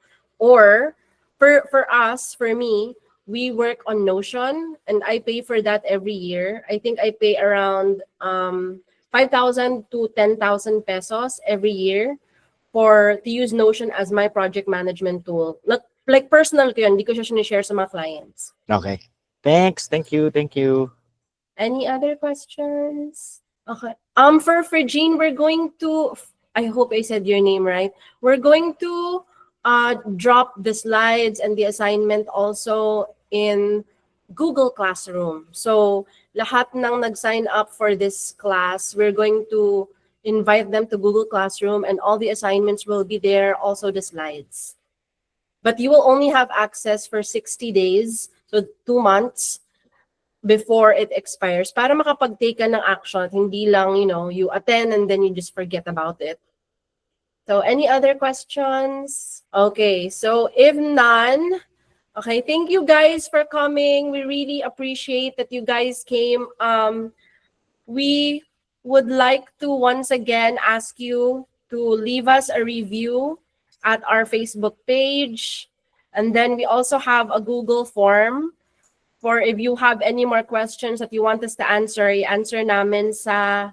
Or for me, we work on Notion, and I pay for that every year. I think I pay around 5,000 to 10,000 pesos every year for to use Notion as my project management tool. Like personal ko yun, hindi ko siya sinishare sa mga clients. Okay. Thanks. Thank you. Thank you. Any other questions? Okay. For Jean, we're going to, I hope I said your name right. We're going to drop the slides and the assignment also in Google Classroom. So lahat ng nag-sign up for this class, we're going to invite them to Google Classroom, and all the assignments will be there, also the slides. But you will only have access for 60 days, so 2 months before it expires, para makapag-take ka ng action, hindi lang, you attend and then you just forget about it. So any other questions? Okay, so if none, okay, thank you guys for coming. We really appreciate that you guys came. We would like to once again ask you to leave us a review at our Facebook page. And then we also have a Google form for if you have any more questions that you want us to answer, i-answer namin sa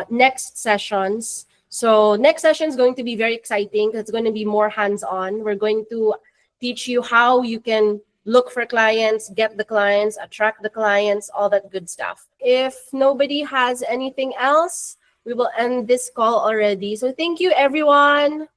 next sessions. So next session is going to be very exciting because it's going to be more hands-on. We're going to teach you how you can look for clients, get the clients, attract the clients, all that good stuff. If nobody has anything else, we will end this call already. So thank you, everyone.